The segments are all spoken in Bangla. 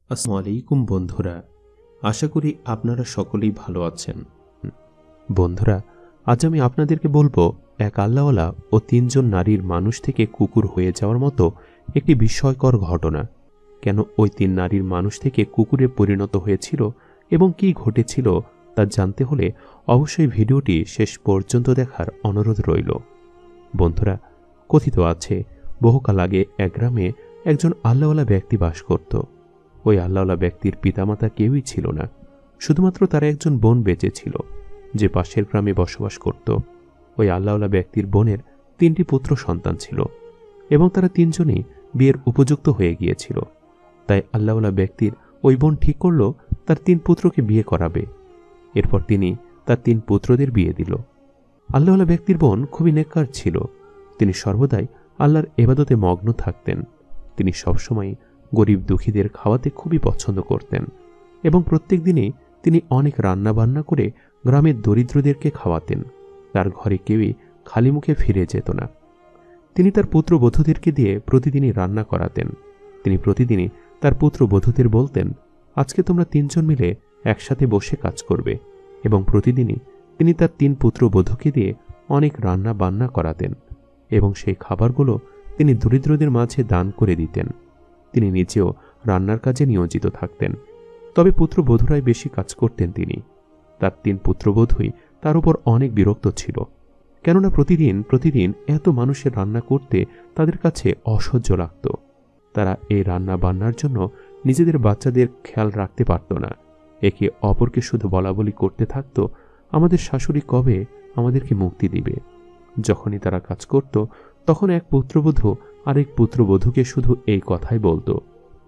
আসসালামু আলাইকুম বন্ধুরা, আশা করি আপনারা সকলেই ভালো আছেন। বন্ধুরা, আজ আমি আপনাদেরকে বলবো এক আল্লাহওয়ালা ও ৩ জন নারীর মানুষ থেকে কুকুর হয়ে যাওয়ার মতো একটি বিস্ময়কর ঘটনা। কেন ওই ৩ নারীর মানুষ থেকে কুকুরে পরিণত হয়েছিল এবং কি ঘটেছিল তা জানতে হলে অবশ্যই ভিডিওটি শেষ পর্যন্ত দেখার অনুরোধ রইল। বন্ধুরা, কথিত আছে বহুকাল আগে এক গ্রামে একজন আল্লাহওয়ালা ব্যক্তি বাস করত। ওই আল্লাহওয়ালা ব্যক্তির পিতামাতা কেউই ছিল না, শুধুমাত্র তার একজন বোন বেঁচে ছিল, যে পাশের গ্রামে বসবাস করত। ওই আল্লাহওয়ালা ব্যক্তির বোনের ৩টি পুত্র সন্তান ছিল এবং তারা ৩ জনই বিয়ের উপযুক্ত হয়ে গিয়েছিল। তাই আল্লাহওয়ালা ব্যক্তির ওই বোন ঠিক করল তার ৩ পুত্রকে বিয়ে করাবে। এরপর তিনি তার ৩ পুত্রদের বিয়ে দিল। আল্লাহওয়ালা ব্যক্তির বোন খুবই নেককার ছিল। তিনি সর্বদাই আল্লাহর ইবাদতে মগ্ন থাকতেন। তিনি সবসময় গরিব দুঃখীদের খাওয়াতে খুবই পছন্দ করতেন এবং প্রত্যেক দিনই তিনি অনেক রান্না বান্না করে গ্রামের দরিদ্রদেরকে খাওয়াতেন। তার ঘরে কেউই খালি মুখে ফিরে যেত না। তিনি তার পুত্রবধূদেরকে দিয়ে প্রতিদিনই রান্না করাতেন। তিনি প্রতিদিনই তার পুত্রবধূদের বলতেন, আজকে তোমরা ৩ জন মিলে একসাথে বসে কাজ করবে, এবং প্রতিদিনই তিনি তার ৩ পুত্রবধূকে দিয়ে অনেক রান্না বান্না করাতেন এবং সেই খাবারগুলো তিনি দরিদ্রদের মাঝে দান করে দিতেন। তিনি নিজেও রান্নার কাজে নিয়োজিত থাকতেন, তবে পুত্রবধূরাই বেশি কাজ করতেন। তিনি তার ৩ পুত্রবধূই তার উপর অনেক বিরক্ত ছিল, কেননা প্রতিদিন এত মানুষের রান্না করতে তাদের কাছে অসহ্য লাগত। তারা এই রান্না বান্নার জন্য নিজেদের বাচ্চাদের খেয়াল রাখতে পারত না। একে অপরকে শুধু বলাবলি করতে থাকত, আমাদের শাশুড়ি কবে আমাদেরকে মুক্তি দিবে। যখনই তারা কাজ করত তখন এক পুত্রবধূ আরেক পুত্রবধূকে শুধু এই কথাই বলতো,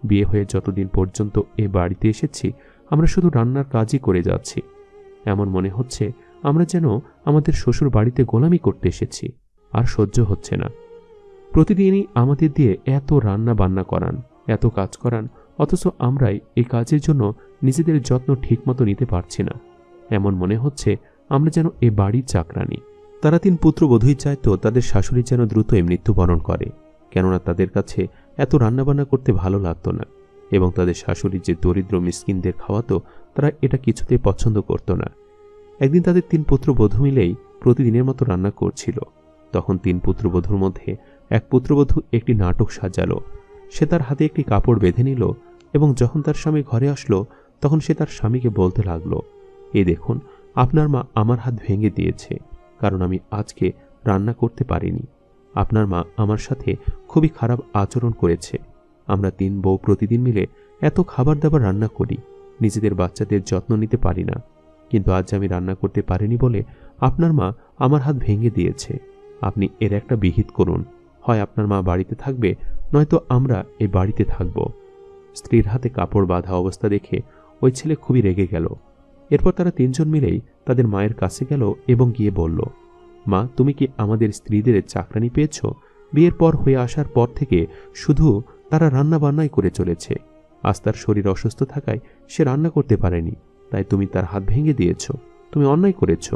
বিয়ে হয়ে যতদিন পর্যন্ত এ বাড়িতে এসেছি আমরা শুধু রান্নার কাজই করে যাচ্ছি। এমন মনে হচ্ছে আমরা যেন আমাদের শ্বশুর বাড়িতে গোলামি করতে এসেছি, আর সহ্য হচ্ছে না। প্রতিদিনই আমাদের দিয়ে এত রান্না বান্না করান, এত কাজ করান, অথচ আমরাই এই কাজের জন্য নিজেদের যত্ন ঠিকমতো নিতে পারছি না। এমন মনে হচ্ছে আমরা যেন এ বাড়ির চাকরানি। তারা ৩ পুত্রবধূই চাইতো তাদের শাশুড়ি যেন দ্রুতই মৃত্যুবরণ করে, কেননা তাদের কাছে এত রান্নাবান্না করতে ভালো লাগতো না, এবং তাদের শাশুড়ি যে দরিদ্র মিসকিনদের খাওয়াতো তারা এটা কিছুতেই পছন্দ করত না। একদিন তাদের ৩ পুত্রবধূ মিলেই প্রতিদিনের মতো রান্না করছিল। তখন ৩ পুত্রবধূর মধ্যে এক পুত্রবধূ একটি নাটক সাজালো। সে তার হাতে একটি কাপড় বেঁধে নিল এবং যখন তার স্বামী ঘরে আসলো তখন সে তার স্বামীকে বলতে লাগলো, এই দেখুন, আপনার মা আমার হাত ভেঙে দিয়েছে, কারণ আমি আজকে রান্না করতে পারিনি। আপনার মা আমার সাথে খুবই খারাপ আচরণ করেছে। আমরা ৩ বউ প্রতিদিন মিলে এত খাবার দাবার রান্না করি, নিজেদের বাচ্চাদের যত্ন নিতে পারি না, কিন্তু আজ আমি রান্না করতে পারিনি বলে আপনার মা আমার হাত ভেঙে দিয়েছে। আপনি এর একটা বিহিত করুন, হয় আপনার মা বাড়িতে থাকবে, নয়তো আমরা এই বাড়িতে থাকব। স্ত্রীর হাতে কাপড় বাঁধা অবস্থা দেখে ওই ছেলে খুবই রেগে গেল। এরপর তারা ৩ জন মিলেই তাদের মায়ের কাছে গেল এবং গিয়ে বলল, মা, তুমি কি আমাদের স্ত্রীদের চাকরানি পেয়েছ? বিয়ের পর হয়ে আসার পর থেকে শুধু তারা রান্না বান্নাই করে চলেছে। আজ তার শরীর অসুস্থ থাকায় সে রান্না করতে পারেনি, তাই তুমি তার হাত ভেঙে দিয়েছ। তুমি অন্যায় করেছ।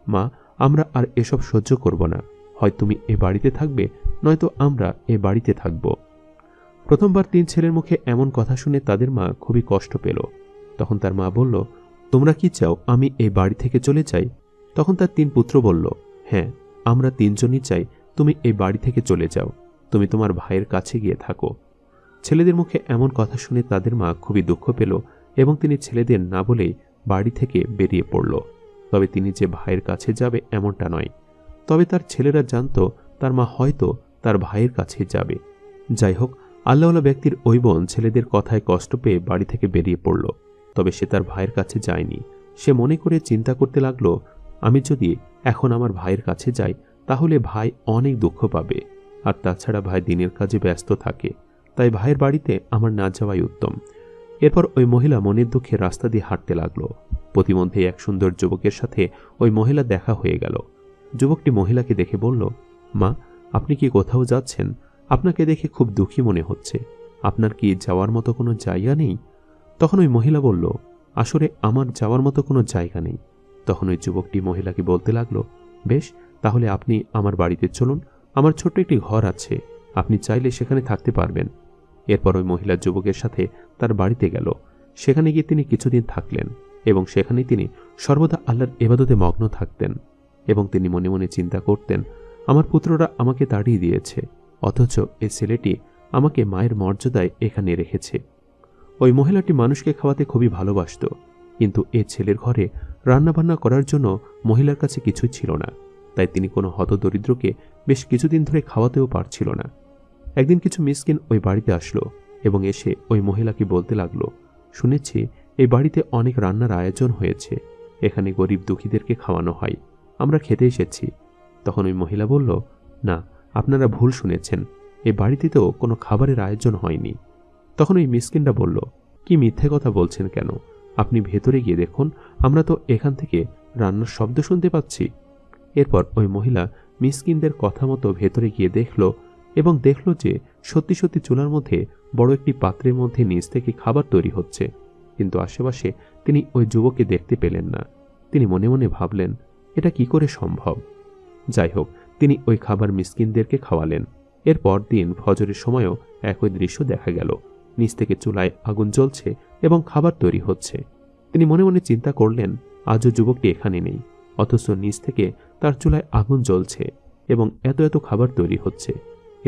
মা, আমরা আর এসব সহ্য করব না, হয় তুমি এ বাড়িতে থাকবে, নয়তো আমরা এ বাড়িতে থাকব। প্রথমবার ৩ ছেলের মুখে এমন কথা শুনে তাদের মা খুবই কষ্ট পেল। তখন তার মা বলল, তোমরা কি চাও আমি এই বাড়ি থেকে চলে যাই? তখন তার ৩ পুত্র বলল, হ্যাঁ, আমরা ৩ জনই চাই তুমি এই বাড়ি থেকে চলে যাও, তুমি তোমার ভাইয়ের কাছে গিয়ে থাকো। ছেলেদের মুখে এমন কথা শুনে তাদের মা খুবই দুঃখ পেল এবং তিনি ছেলেদের না বলেই বাড়ি থেকে বেরিয়ে পড়ল। তবে তিনি যে ভাইয়ের কাছে যাবে এমনটা নয়, তবে তার ছেলেরা জানত তার মা হয়তো তার ভাইয়ের কাছে যাবে। যাই হোক, আল্লাহওয়ালা ব্যক্তির ওই বোন ছেলেদের কথায় কষ্ট পেয়ে বাড়ি থেকে বেরিয়ে পড়ল, তবে সে তার ভাইয়ের কাছে যায়নি। সে মনে করে চিন্তা করতে লাগলো, আমি যদি এখন আমার ভাইয়ের কাছে যাই তাহলে ভাই অনেক দুঃখ পাবে, আর তাছাড়া ভাই দিনের কাজে ব্যস্ত থাকে, তাই ভাইয়ের বাড়িতে আমার না যাওয়াই উত্তম। এরপর ওই মহিলা মনের দুঃখে রাস্তা দিয়ে হাঁটতে লাগলো। প্রতিমধ্যেই এক সুন্দর যুবকের সাথে ওই মহিলা দেখা হয়ে গেল। যুবকটি মহিলাকে দেখে বলল, মা, আপনি কি কোথাও যাচ্ছেন? আপনাকে দেখে খুব দুঃখী মনে হচ্ছে, আপনার কি যাওয়ার মতো কোনো জায়গা নেই? তখন ওই মহিলা বলল, আসলে আমার যাওয়ার মতো কোনো জায়গা নেই। তখন ওই যুবকটি মহিলাকে বলতে লাগলো, বেশ, তাহলে আপনি আমার বাড়িতে চলুন, আমার ছোট্ট একটি ঘর আছে, আপনি চাইলে সেখানে থাকতে পারবেন। এরপর ওই মহিলা যুবকের সাথে তার বাড়িতে গেল। সেখানে গিয়ে তিনি কিছুদিন থাকলেন এবং সেখানেই তিনি সর্বদা আল্লাহর ইবাদতে মগ্ন থাকতেন এবং তিনি মনে মনে চিন্তা করতেন, আমার পুত্ররা আমাকে তাড়িয়ে দিয়েছে, অথচ এই ছেলেটি আমাকে মায়ের মর্যাদায় এখানে রেখেছে। ওই মহিলাটি মানুষকে খাওয়াতে খুবই ভালোবাসত, কিন্তু এ ছেলের ঘরে রান্নাবান্না করার জন্য মহিলার কাছে কিছুই ছিল না, তাই তিনি কোনো হতদরিদ্রকে বেশ কিছুদিন ধরে খাওয়াতেও পারছিল না। একদিন কিছু মিসকিন ওই বাড়িতে আসলো এবং এসে ওই মহিলাকে বলতে লাগলো, শুনেছি এই বাড়িতে অনেক রান্নার আয়োজন হয়েছে, এখানে গরিব দুঃখীদেরকে খাওয়ানো হয়, আমরা খেতে এসেছি। তখন ওই মহিলা বলল, না, আপনারা ভুল শুনেছেন, এই বাড়িতে তো কোনো খাবারের আয়োজন হয়নি। তখন ওই মিসকিনরা বলল, কি মিথ্যে কথা বলছেন কেন? আপনি ভেতরে গিয়ে দেখুন, আমরা তো এখান থেকে রান্নার শব্দ শুনতে পাচ্ছি। এরপর ওই মহিলা মিসকিনদের কথা মতো ভেতরে গিয়ে দেখল এবং দেখল যে সত্যি সত্যি চুলার মধ্যে বড় একটি পাত্রের মধ্যে নিচ থেকে খাবার তৈরি হচ্ছে, কিন্তু আশেপাশে তিনি ওই যুবককে দেখতে পেলেন না। তিনি মনে মনে ভাবলেন, এটা কি করে সম্ভব? যাই হোক, তিনি ওই খাবার মিসকিনদেরকে খাওয়ালেন। এরপর দিন ফজরের সময়ও একই দৃশ্য দেখা গেল, নিচ থেকে চুলায় আগুন জ্বলছে এবং খাবার তৈরি হচ্ছে। তিনি মনে মনে চিন্তা করলেন, আজও যুবকটি এখানে নেই, অথচ নিচ থেকে তার চুলায় আগুন জ্বলছে এবং এত এত খাবার তৈরি হচ্ছে।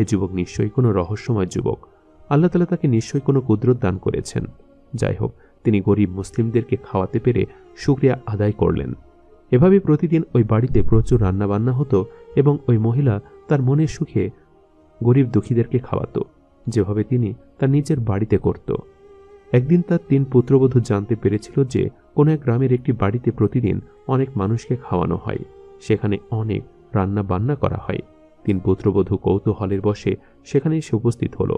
এ যুবক নিশ্চয়ই কোনো রহস্যময় যুবক, আল্লাহ তাআলা তাকে নিশ্চয়ই কোনো কুদরত দান করেছেন। যাই হোক, তিনি গরিব মুসলিমদেরকে খাওয়াতে পেরে শুকরিয়া আদায় করলেন। এভাবে প্রতিদিন ওই বাড়িতে প্রচুর রান্নাবান্না হতো এবং ওই মহিলা তার মনের সুখে গরিব দুঃখীদেরকে খাওয়াতো, যেভাবে তিনি তার নিজের বাড়িতে করত। একদিন তার 3 পুত্রবধূ জানতে পেরেছিল যে কোনো এক গ্রামের একটি বাড়িতে প্রতিদিন অনেক মানুষকে খাওয়ানো হয়, সেখানে অনেক রান্না বান্না করা হয়। 3 পুত্রবধূ কৌতূহলের বশে সেখানে এসে উপস্থিত হলো।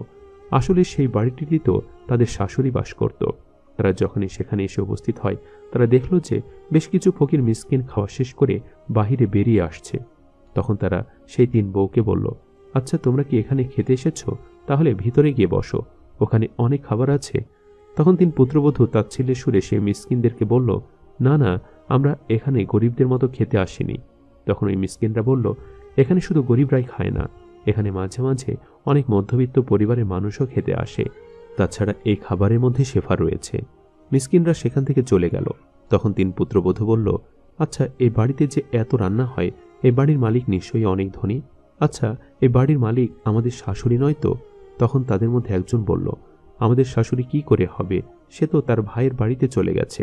আসলে সেই বাড়িটিতে তো তাদের শাশুড়ি বাস করত। তারা যখনই সেখানে এসে উপস্থিত হয়, তারা দেখল যে বেশ কিছু ফকির মিসকিন খাওয়া শেষ করে বাহিরে বেরিয়ে আসছে। তখন তারা সেই 3 বউকে বলল, আচ্ছা, তোমরা কি এখানে খেতে এসেছো? তাহলে ভিতরে গিয়ে বসো, ওখানে অনেক খাবার আছে। তখন 3 পুত্রবধূ তাচ্ছিল্যের সুরে সে মিসকিনদেরকে বলল, না না, আমরা এখানে গরিবদের মতো খেতে আসিনি। তখন ওই মিসকিনরা বলল, এখানে শুধু গরিবরাই খায় না, এখানে মাঝে মাঝে অনেক মধ্যবিত্ত পরিবারের মানুষও খেতে আসে, তাছাড়া এই খাবারের মধ্যে শেফা রয়েছে। মিসকিনরা সেখান থেকে চলে গেল। তখন 3 পুত্রবধূ বলল, আচ্ছা, এই বাড়িতে যে এত রান্না হয়, এই বাড়ির মালিক নিশ্চয়ই অনেক ধনী। আচ্ছা, এই বাড়ির মালিক আমাদের শাশুড়ি নয় তো? তখন তাদের মধ্যে একজন বলল, আমাদের শাশুড়ি কি করে হবে, সে তো তার ভাইয়ের বাড়িতে চলে গেছে।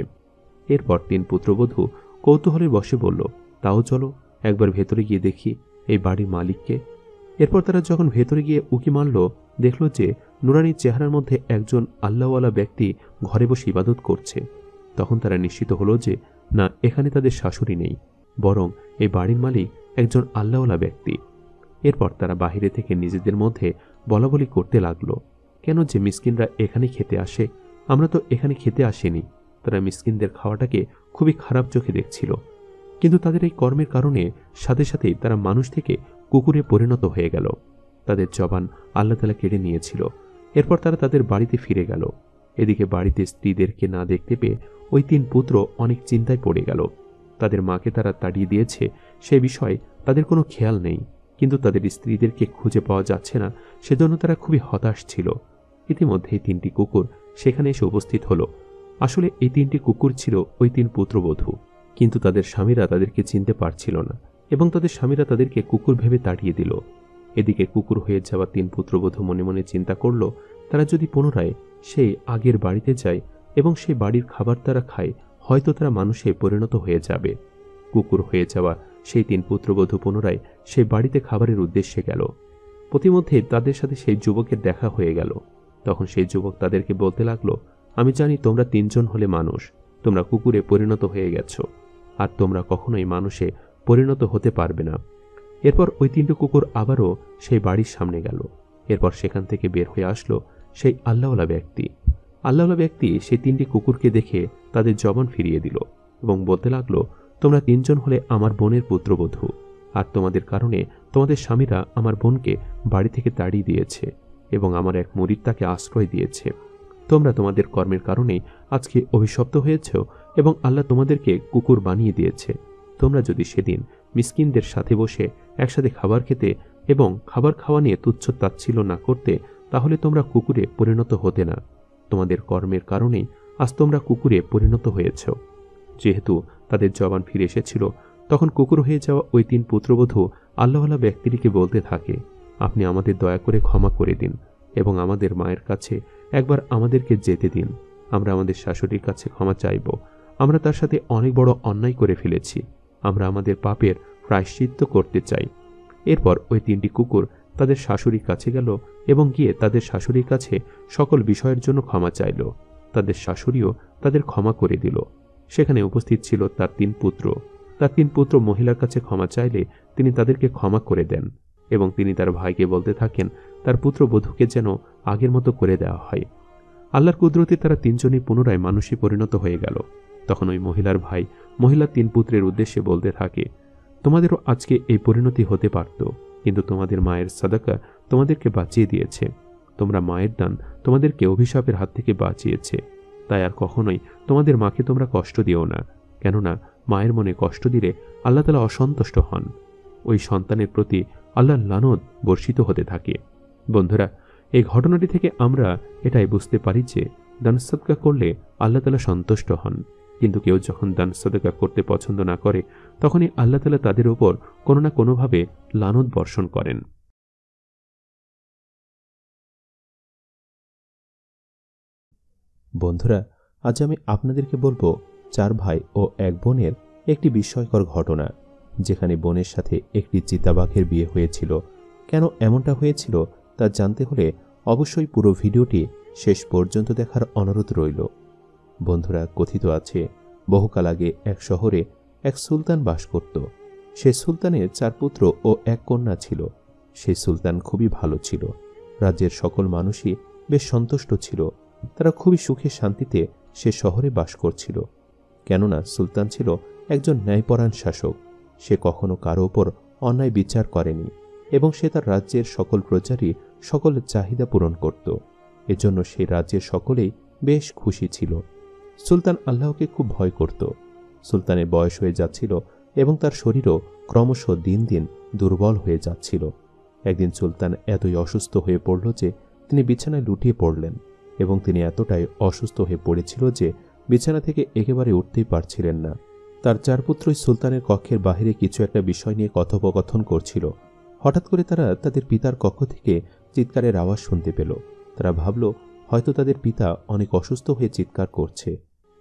এরপর 3 পুত্রবধূ কৌতূহলের বশে বলল, তাও চলো একবার ভেতরে গিয়ে দেখি এই বাড়ির মালিককে। এরপর তারা যখন ভেতরে গিয়ে উকি মারল, দেখল যে নুরানির চেহারার মধ্যে একজন আল্লাহওয়ালা ব্যক্তি ঘরে বসে ইবাদত করছে। তখন তারা নিশ্চিত হলো যে না, এখানে তাদের শাশুড়ি নেই, বরং এই বাড়ির মালিক একজন আল্লাহওয়ালা ব্যক্তি। এরপর তারা বাহিরে থেকে নিজেদের মধ্যে বলাবলি করতে লাগলো, কেন যে মিসকিনরা এখানে খেতে আসে, আমরা তো এখানে খেতে আসিনি। তারা মিসকিনদের খাওয়াটাকে খুবই খারাপ চোখে দেখছিল, কিন্তু তাদের এই কর্মের কারণে সাথে সাথেই তারা মানুষ থেকে কুকুরে পরিণত হয়ে গেল। তাদের জবান আল্লাহ তাআলা কেড়ে নিয়েছিল। এরপর তারা তাদের বাড়িতে ফিরে গেল। এদিকে বাড়িতে স্ত্রীদেরকে না দেখতে পেয়ে ওই 3 পুত্র অনেক চিন্তায় পড়ে গেল। তাদের মাকে তারা তাড়িয়ে দিয়েছে সে বিষয়ে তাদের কোনো খেয়াল নেই, কিন্তু তাদের স্ত্রীদেরকে খুঁজে পাওয়া যাচ্ছে না, সেজন্য তারা খুবই হতাশ ছিল। ইতিমধ্যেই 3টি কুকুর সেখানে এসে উপস্থিত হলো। আসলে এই 3টি কুকুর ছিল ওই 3 পুত্রবধূ, কিন্তু তাদের স্বামীরা তাদেরকে চিনতে পারছিল না এবং তাদের স্বামীরা তাদেরকে কুকুর ভেবে তাড়িয়ে দিল। এদিকে কুকুর হয়ে যাওয়া 3 পুত্রবধূ মনে মনে চিন্তা করল, তারা যদি পুনরায় সেই আগের বাড়িতে যায় এবং সেই বাড়ির খাবার তারা খায়, হয়তো তারা মানুষে পরিণত হয়ে যাবে। কুকুর হয়ে যাওয়া সেই 3 পুত্রবধূ পুনরায় সেই বাড়িতে খাবারের উদ্দেশ্যে গেল। প্রতিমধ্যে তাদের সাথে সেই যুবকের দেখা হয়ে গেল। তখন সেই যুবক তাদেরকে বলতে লাগলো, আমি জানি তোমরা 3 জন হলে মানুষ, তোমরা কুকুরে পরিণত হয়ে গেছো, আর তোমরা কখনোই মানুষে পরিণত হতে পারবে না। এরপর ওই 3টি কুকুর আবারও সেই বাড়ির সামনে গেল। এরপর সেখান থেকে বের হয়ে আসলো সেই আল্লাহওয়ালা ব্যক্তি। আল্লাহওয়ালা ব্যক্তি সেই 3টি কুকুরকে দেখে তাদের জবান ফিরিয়ে দিল এবং বলতে লাগলো, তোমরা 3 জন হলে আমার বোনের পুত্রবধূ, আর তোমাদের কারণে তোমাদের স্বামীরা আমার বোনকে বাড়ি থেকে তাড়িয়ে দিয়েছে এবং আমার এক মুরিদ তাকে আশ্রয় দিয়েছে। তোমরা তোমাদের কর্মের কারণে আজকে অভিশপ্ত হয়েছ এবং আল্লাহ তোমাদেরকে কুকুর বানিয়ে দিয়েছে। তোমরা যদি সেদিন মিসকিনদের সাথে বসে একসাথে খাবার খেতে এবং খাবার খাওয়া নিয়ে তুচ্ছ তাচ্ছিল্য না করতে, তাহলে তোমরা কুকুরে পরিণত হতে না। তোমাদের কর্মের কারণেই আজ তোমরা কুকুরে পরিণত হয়েছ। যেহেতু তাদের জবান ফিরে এসেছিল, তখন কুকুর হয়ে যাওয়া ওই 3 পুত্রবধূ আল্লাহওয়ালা ব্যক্তিটিকে বলতে থাকে, আপনি আমাদের দয়া করে ক্ষমা করে দিন এবং আমাদের মায়ের কাছে একবার আমাদেরকে যেতে দিন। আমরা আমাদের শাশুড়ির কাছে ক্ষমা চাইব। আমরা তার সাথে অনেক বড় অন্যায় করে ফেলেছি। আমরা আমাদের পাপের প্রায়শ্চিত্ত করতে চাই। এরপর ওই 3টি কুকুর তাদের শাশুড়ির কাছে গেল এবং গিয়ে তাদের শাশুড়ির কাছে সকল বিষয়ের জন্য ক্ষমা চাইল। তাদের শাশুড়িও তাদের ক্ষমা করে দিল। সেখানে উপস্থিত ছিল তার 3 পুত্র। তার 3 পুত্র মহিলার কাছে ক্ষমা চাইলে তিনি তাদেরকে ক্ষমা করে দেন এবং তিনি তার ভাইকে বলতে থাকেন তার পুত্রবধূকে যেন আগের মতো করে দেওয়া হয়। আল্লাহর কুদরতে তারা 3 জনই পুনরায় মানুষে পরিণত হয়ে গেল। তখন ওই মহিলার ভাই মহিলার 3 পুত্রের উদ্দেশ্যে বলতে থাকে, তোমাদেরও আজকে এই পরিণতি হতে পারত, কিন্তু তোমাদের মায়ের সাদাকা তোমাদেরকে বাঁচিয়ে দিয়েছে। তোমরা মায়ের দান তোমাদেরকে অভিশাপের হাত থেকে বাঁচিয়েছে। তাই আর কখনোই তোমাদের মাকে তোমরা কষ্ট দিও না, কেননা মায়ের মনে কষ্ট দিলে আল্লাহ তাআলা অসন্তুষ্ট হন। ওই সন্তানের প্রতি আল্লাহর লানত বর্ষিত হতে থাকে। বন্ধুরা, এই ঘটনাটি থেকে আমরা এটাই বুঝতে পারি যে দান সাদকা করলে আল্লাহ তাআলা সন্তুষ্ট হন, কিন্তু কেউ যখন দান সাদকা করতে পছন্দ না করে, তখনই আল্লাহ তাআলা তাদের উপর কোনো না কোনোভাবে লানত বর্ষণ করেন। বন্ধুরা, আজ আমি আপনাদেরকে বলবো 4 ভাই ও 1 বোনের একটি বিস্ময়কর ঘটনা, যেখানে বোনের সাথে একটি চিতাবাঘের বিয়ে হয়েছিল। কেন এমনটা হয়েছিল তা জানতে হলে অবশ্যই পুরো ভিডিওটি শেষ পর্যন্ত দেখার অনুরোধ রইল। বন্ধুরা, কথিত আছে বহুকাল আগে এক শহরে এক সুলতান বাস করত। সেই সুলতানের 4 পুত্র ও 1 কন্যা ছিল। সেই সুলতান খুবই ভালো ছিল। রাজ্যের সকল মানুষই বেশ সন্তুষ্ট ছিল। তারা খুবই সুখে শান্তিতে সে শহরে বাস করছিল, কেননা সুলতান ছিল একজন ন্যায়পরায়ণ শাসক। সে কখনো কারো ওপর অন্যায় বিচার করেনি এবং সে তার রাজ্যের সকল প্রজারই সকল চাহিদা পূরণ করত। এজন্য সেই রাজ্যের সকলেই বেশ খুশি ছিল। সুলতান আল্লাহকে খুব ভয় করত। সুলতানের বয়স হয়ে যাচ্ছিল এবং তার শরীরও ক্রমশ দিন দিন দুর্বল হয়ে যাচ্ছিল। একদিন সুলতান এতই অসুস্থ হয়ে পড়ল যে তিনি বিছানায় লুটিয়ে পড়লেন এবং তিনি এতটাই অসুস্থ হয়ে পড়েছিল যে বিছানা থেকে একেবারে উঠতেই পারছিলেন না। তার 4 পুত্রই সুলতানের কক্ষের বাহিরে কিছু একটা বিষয় নিয়ে কথোপকথন করছিল। হঠাৎ করে তারা তাদের পিতার কক্ষ থেকে চিৎকারের আওয়াজ শুনতে পেল। তারা ভাবল হয়তো তাদের পিতা অনেক অসুস্থ হয়ে চিৎকার করছে।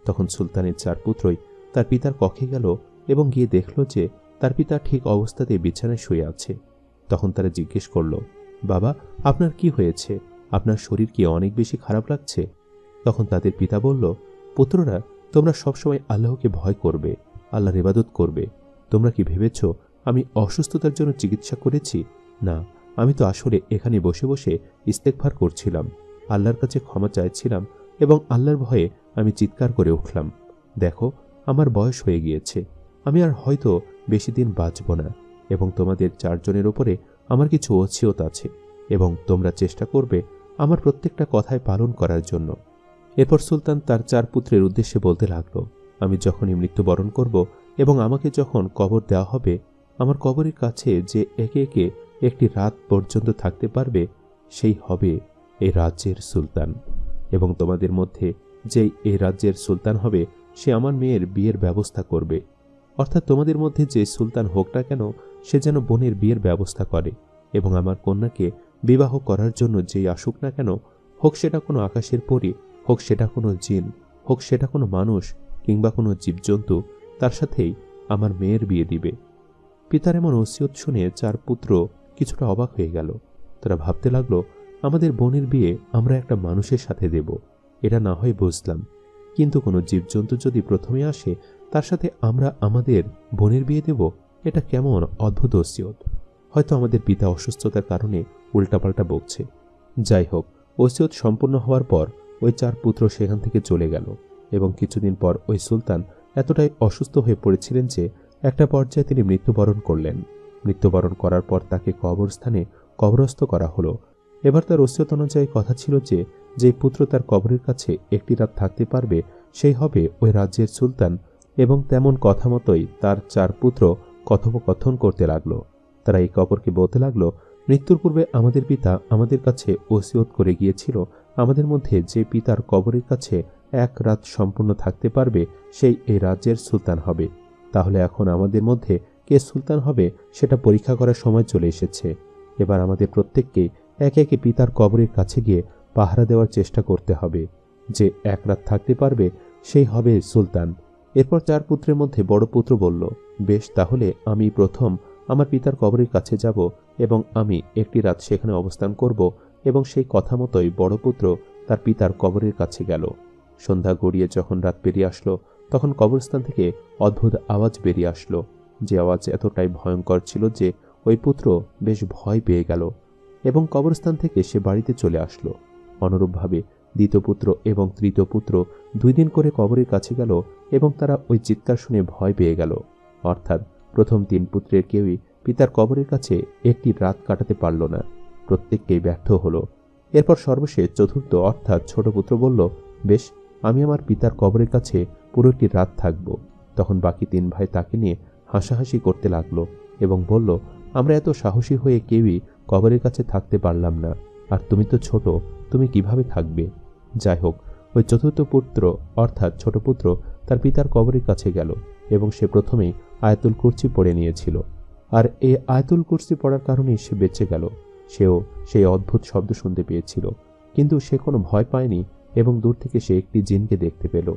তখন সুলতানের 4 পুত্রই তার পিতার কক্ষে গেল এবং গিয়ে দেখল যে তার পিতা ঠিক অবস্থাতে বিছানায় শুয়ে আছে। তখন তারা জিজ্ঞেস করল, বাবা, আপনার কি হয়েছে? আপনার শরীর কি অনেক বেশি খারাপ লাগছে? তখন তাদের পিতা বলল, পুত্ররা, তোমরা সবসময় আল্লাহকে ভয় করবে, আল্লাহর ইবাদত করবে। তোমরা কি ভেবেছ আমি অসুস্থতার জন্য চিকিৎসা করেছি? না, আমি তো আসলে এখানে বসে বসে ইস্তেগফার করছিলাম, আল্লাহর কাছে ক্ষমা চাইছিলাম এবং আল্লাহর ভয়ে আমি চিৎকার করে উঠলাম। দেখো, আমার বয়স হয়ে গিয়েছে, আমি আর হয়তো বেশি দিন বাঁচব না এবং তোমাদের 4 জনের উপরে আমার কিছু ওসিয়ত আছে এবং তোমরা চেষ্টা করবে আমার প্রত্যেকটা কথায় পালন করার জন্য। এরপর সুলতান তার 4 পুত্রের উদ্দেশ্যে বলতে লাগল, আমি যখনই মৃত্যুবরণ করব এবং আমাকে যখন কবর দেওয়া হবে, আমার কবরের কাছে যে একে একে একটি রাত পর্যন্ত থাকতে পারবে, সেই হবে এই রাজ্যের সুলতান। এবং তোমাদের মধ্যে যেই এই রাজ্যের সুলতান হবে, সে আমার মেয়ের বিয়ের ব্যবস্থা করবে। অর্থাৎ তোমাদের মধ্যে যে সুলতান হোক না কেন, সে যেন বোনের বিয়ের ব্যবস্থা করে এবং আমার কন্যাকে বিবাহ করার জন্য যেই আসুক না কেন, হোক সেটা কোনো আকাশের পরী, হোক সেটা কোনো জিন, হোক সেটা কোনো মানুষ কিংবা কোনো জীবজন্তু, তার সাথেই আমার মেয়ের বিয়ে দিবে। পিতার এমন ওসিয়ত শুনে 4 পুত্র কিছুটা অবাক হয়ে গেল। তারা ভাবতে লাগলো, আমাদের বোনের বিয়ে আমরা একটা মানুষের সাথে দেব, এটা না হয় বুঝলাম, কিন্তু কোনো জীবজন্তু যদি প্রথমে আসে, তার সাথে আমরা আমাদের বোনের বিয়ে দেব, এটা কেমন অদ্ভুত ওসিয়ত। হয়তো আমাদের পিতা অসুস্থতার কারণে উল্টাপাল্টা বকছে। যাই হোক, ওসিয়ত সম্পূর্ণ হওয়ার পর ওই 4 পুত্র সেখান থেকে চলে গেল এবং কিছুদিন পর ওই সুলতান এতটাই অসুস্থ হয়ে পড়েছিলেন যে একটা পর্যায়ে তিনি মৃত্যুবরণ করলেন। মৃত্যুবরণ করার পর তাকে কবরস্থানে কবরস্থ করা হলো। এবার তার ওসিয়ত অনুযায়ী কথা ছিল যে যেই পুত্র তার কবরের কাছে একটি রাত থাকতে পারবে, সেই হবে ওই রাজ্যের সুলতান। এবং তেমন কথা মতোই তার 4 পুত্র কথোপকথন করতে লাগলো। তারা এই কবরকে বলতে লাগলো, মৃত্যুর পূর্বে আমাদের পিতা আমাদের কাছে ওসিয়ত করে গিয়েছিল, আমাদের মধ্যে যে পিতার কবরের কাছে এক রাত সম্পূর্ণ থাকতে পারবে সেই এই রাজ্যের সুলতান হবে। তাহলে এখন আমাদের মধ্যে কে সুলতান হবে সেটা পরীক্ষা করার সময় চলে এসেছে। এবার আমাদের প্রত্যেককেই একে একে পিতার কবরের কাছে গিয়ে পাহারা দেওয়ার চেষ্টা করতে হবে। যে এক রাত থাকতে পারবে সেই হবে সুলতান। এরপর 4 পুত্রের মধ্যে বড় পুত্র বলল, বেশ, তাহলে আমি প্রথম আমার পিতার কবরের কাছে যাব এবং আমি একটি রাত সেখানে অবস্থান করব। এবং সেই কথা মতোই বড় পুত্র তার পিতার কবরের কাছে গেল। সন্ধ্যা গড়িয়ে যখন রাত পেরিয়ে আসলো তখন কবরস্থান থেকে অদ্ভুত আওয়াজ বেরিয়ে আসলো। যে আওয়াজ এতটাই ভয়ঙ্কর ছিল যে ওই পুত্র বেশ ভয় পেয়ে গেল এবং কবরস্থান থেকে সে বাড়িতে চলে আসলো। অনুরূপভাবে দ্বিতীয় পুত্র এবং তৃতীয় পুত্র 2 দিন করে কবরের কাছে গেল এবং তারা ওই চিৎকার শুনে ভয় পেয়ে গেল। অর্থাৎ প্রথম 3 পুত্রের কেউই পিতার কবরের কাছে একটি রাত কাটাতে পারল না, প্রত্যেককেই ব্যর্থ হলো। এরপর সর্বশেষ চতুর্থ অর্থাৎ ছোট পুত্র বলল, বেশ, আমি আমার পিতার কবরের কাছে পুরো একটি রাত থাকব। তখন বাকি 3 ভাই তাকে নিয়ে হাসাহাসি করতে লাগলো এবং বলল, আমরা এত সাহসী হয়ে কেউই কবরের কাছে থাকতে পারলাম না, আর তুমি তো ছোট, তুমি কিভাবে থাকবে? যাই হোক, ওই চতুর্থ পুত্র অর্থাৎ ছোট পুত্র তার পিতার কবরের কাছে গেল এবং সে প্রথমেই আয়াতুল কুরসি পড়ে নিয়েছিল। আর এই আয়াতুল কুরসি পড়ার কারণেই সে বেঁচে গেল। সেও সেই অদ্ভুত শব্দ শুনতে পেয়েছিল, কিন্তু সে কোনো ভয় পায়নি এবং দূর থেকে সে একটি জিনকে দেখতে পেল,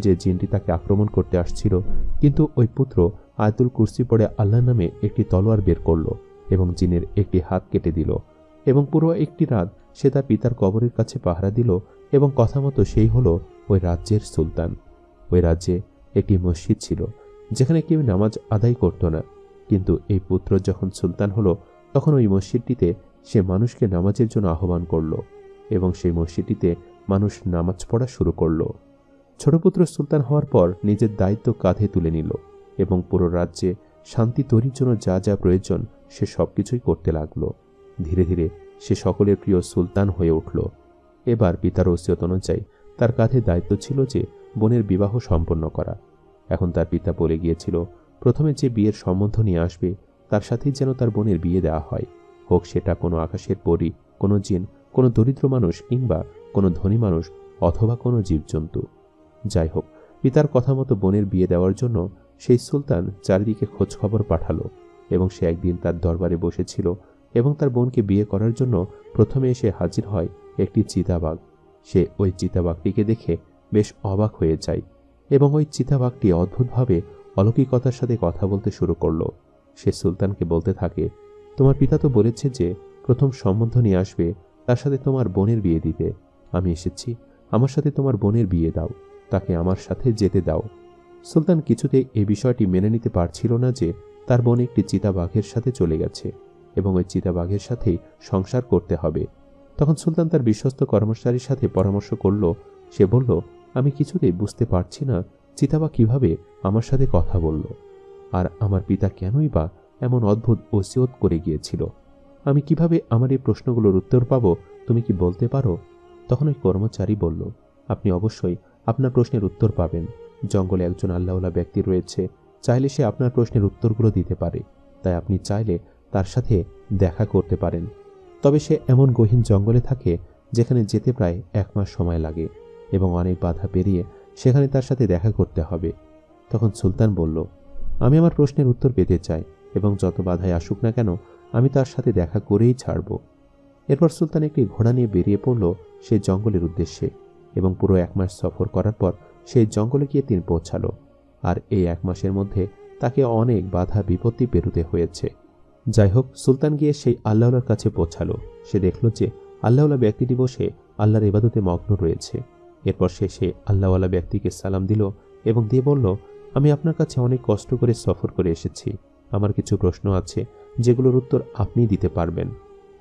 যে জিনটি তাকে আক্রমণ করতে আসছিল। কিন্তু ওই পুত্র আয়াতুল কুরসি পড়ে আল্লাহর নামে একটি তলোয়ার বের করল এবং জিনের একটি হাত কেটে দিল এবং পুরো একটি রাত সে তার পিতার কবরের কাছে পাহারা দিল এবং কথা মতো সেই হলো ওই রাজ্যের সুলতান। ওই রাজ্যে একটি মসজিদ ছিল যেখানে কেউ নামাজ আদায় করত না, কিন্তু এই পুত্র যখন সুলতান হলো তখন ওই মসজিদটিতে সে মানুষকে নামাজের জন্য আহ্বান করল এবং সেই মসজিদটিতে মানুষ নামাজ পড়া শুরু করল। ছোট পুত্র সুলতান হওয়ার পর নিজের দায়িত্ব কাঁধে তুলে নিল এবং পুরো রাজ্যে শান্তি তৈরির জন্য যা যা প্রয়োজন সে সবকিছুই করতে লাগলো। ধীরে ধীরে সে সকলের প্রিয় সুলতান হয়ে উঠল। এবার পিতার ওসিয়ত অনুযায়ী তার কাঁধে দায়িত্ব ছিল যে বোনের বিবাহ সম্পন্ন করা। এখন তার পিতা বলে গিয়েছিল, প্রথমে যে বিয়ের সম্বন্ধ নিয়ে আসবে তার সাথেই যেন তার বোনের বিয়ে দেওয়া হয়, হোক সেটা কোনো আকাশের পরী, কোনো জিন, কোনো দরিদ্র মানুষ কিংবা কোনো ধনী মানুষ অথবা কোনো জীবজন্তু। যাই হোক, পিতার কথা মতো বোনের বিয়ে দেওয়ার জন্য সেই সুলতান চারিদিকে খোঁজখবর পাঠালো এবং সে একদিন তার দরবারে বসেছিল এবং তার বোনকে বিয়ে করার জন্য প্রথমে এসে হাজির হয় একটি চিতাবাঘ। সে ওই চিতাবাঘটিকে দেখে বেশ অবাক হয়ে যায় এবং ওই চিতাবাঘটি অদ্ভুতভাবে অলৌকিকতার সাথে কথা বলতে শুরু করলো। সে সুলতানকে বলতে থাকে, তোমার পিতা তো বলেছে যে প্রথম সম্বন্ধ নিয়ে আসবে তার সাথে তোমার বোনের বিয়ে দিতে। আমি এসেছি, আমার সাথে তোমার বোনের বিয়ে দাও, তাকে আমার সাথে যেতে দাও। সুলতান কিছুতে এই বিষয়টি মেনে নিতে পারছিল না যে তার বোন একটি চিতাবাঘের সাথে চলে গেছে এবং ওই চিতাবাঘের সাথেই সংসার করতে হবে। তখন সুলতান তার বিশ্বস্ত কর্মচারীর সাথে পরামর্শ করল। সে বলল, আমি কিছুতেই বুঝতে পারছি না চিতাবাঘ কিভাবে আমার সাথে কথা বলল, আর আমার পিতা কেনই বা এমন অদ্ভুত ওসিয়ত করে গিয়েছিল। আমি কিভাবে আমার এই প্রশ্নগুলোর উত্তর পাব, তুমি কি বলতে পারো? তখন ওই কর্মচারী বলল, আপনি অবশ্যই আপনার প্রশ্নের উত্তর পাবেন। জঙ্গলে একজন আল্লাহওয়ালা ব্যক্তি রয়েছে, চাইলে সে আপনার প্রশ্নের উত্তরগুলো দিতে পারে, তাই আপনি চাইলে তার সাথে দেখা করতে পারেন। তবে সে এমন গহীন জঙ্গলে থাকে যেখানে যেতে প্রায় 1 মাস সময় লাগে এবং অনেক বাধা পেরিয়ে সেখানে তার সাথে দেখা করতে হবে। তখন সুলতান বলল, আমি আমার প্রশ্নের উত্তর পেতে চাই এবং যত বাধায় আসুক না কেন আমি তার সাথে দেখা করেই ছাড়ব। এরপর সুলতান একটি ঘোড়া নিয়ে বেরিয়ে পড়ল সেই জঙ্গলের উদ্দেশ্যে এবং পুরো 1 মাস সফর করার পর সেই জঙ্গলে গিয়ে তিনি পৌঁছালো। আর এই 1 মাসের মধ্যে তাকে অনেক বাধা বিপত্তি পেরোতে হয়েছে। যাই হোক, সুলতান গিয়ে সেই আল্লাহওয়ালার কাছে পৌঁছালো। সে দেখল যে আল্লাহওয়ালা ব্যক্তিটি বসে আল্লাহর ইবাদতে মগ্ন রয়েছে। এরপর সে আল্লাহওয়ালা ব্যক্তিকে সালাম দিল এবং দিয়ে বলল, আমি আপনার কাছে অনেক কষ্ট করে সফর করে এসেছি। আমার কিছু প্রশ্ন আছে যেগুলোর উত্তর আপনি দিতে পারবেন।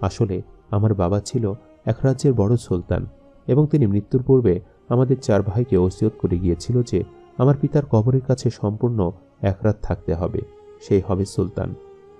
আসলে আমার বাবা ছিল এক রাজ্যের বড় সুলতান এবং তিনি মৃত্যুর পূর্বে আমাদের 4 ভাইকে ওসিয়ত করে গিয়েছিল যে আমার পিতার কবরের কাছে সম্পূর্ণ 1 রাত থাকতে হবে, সেই হবে সুলতান।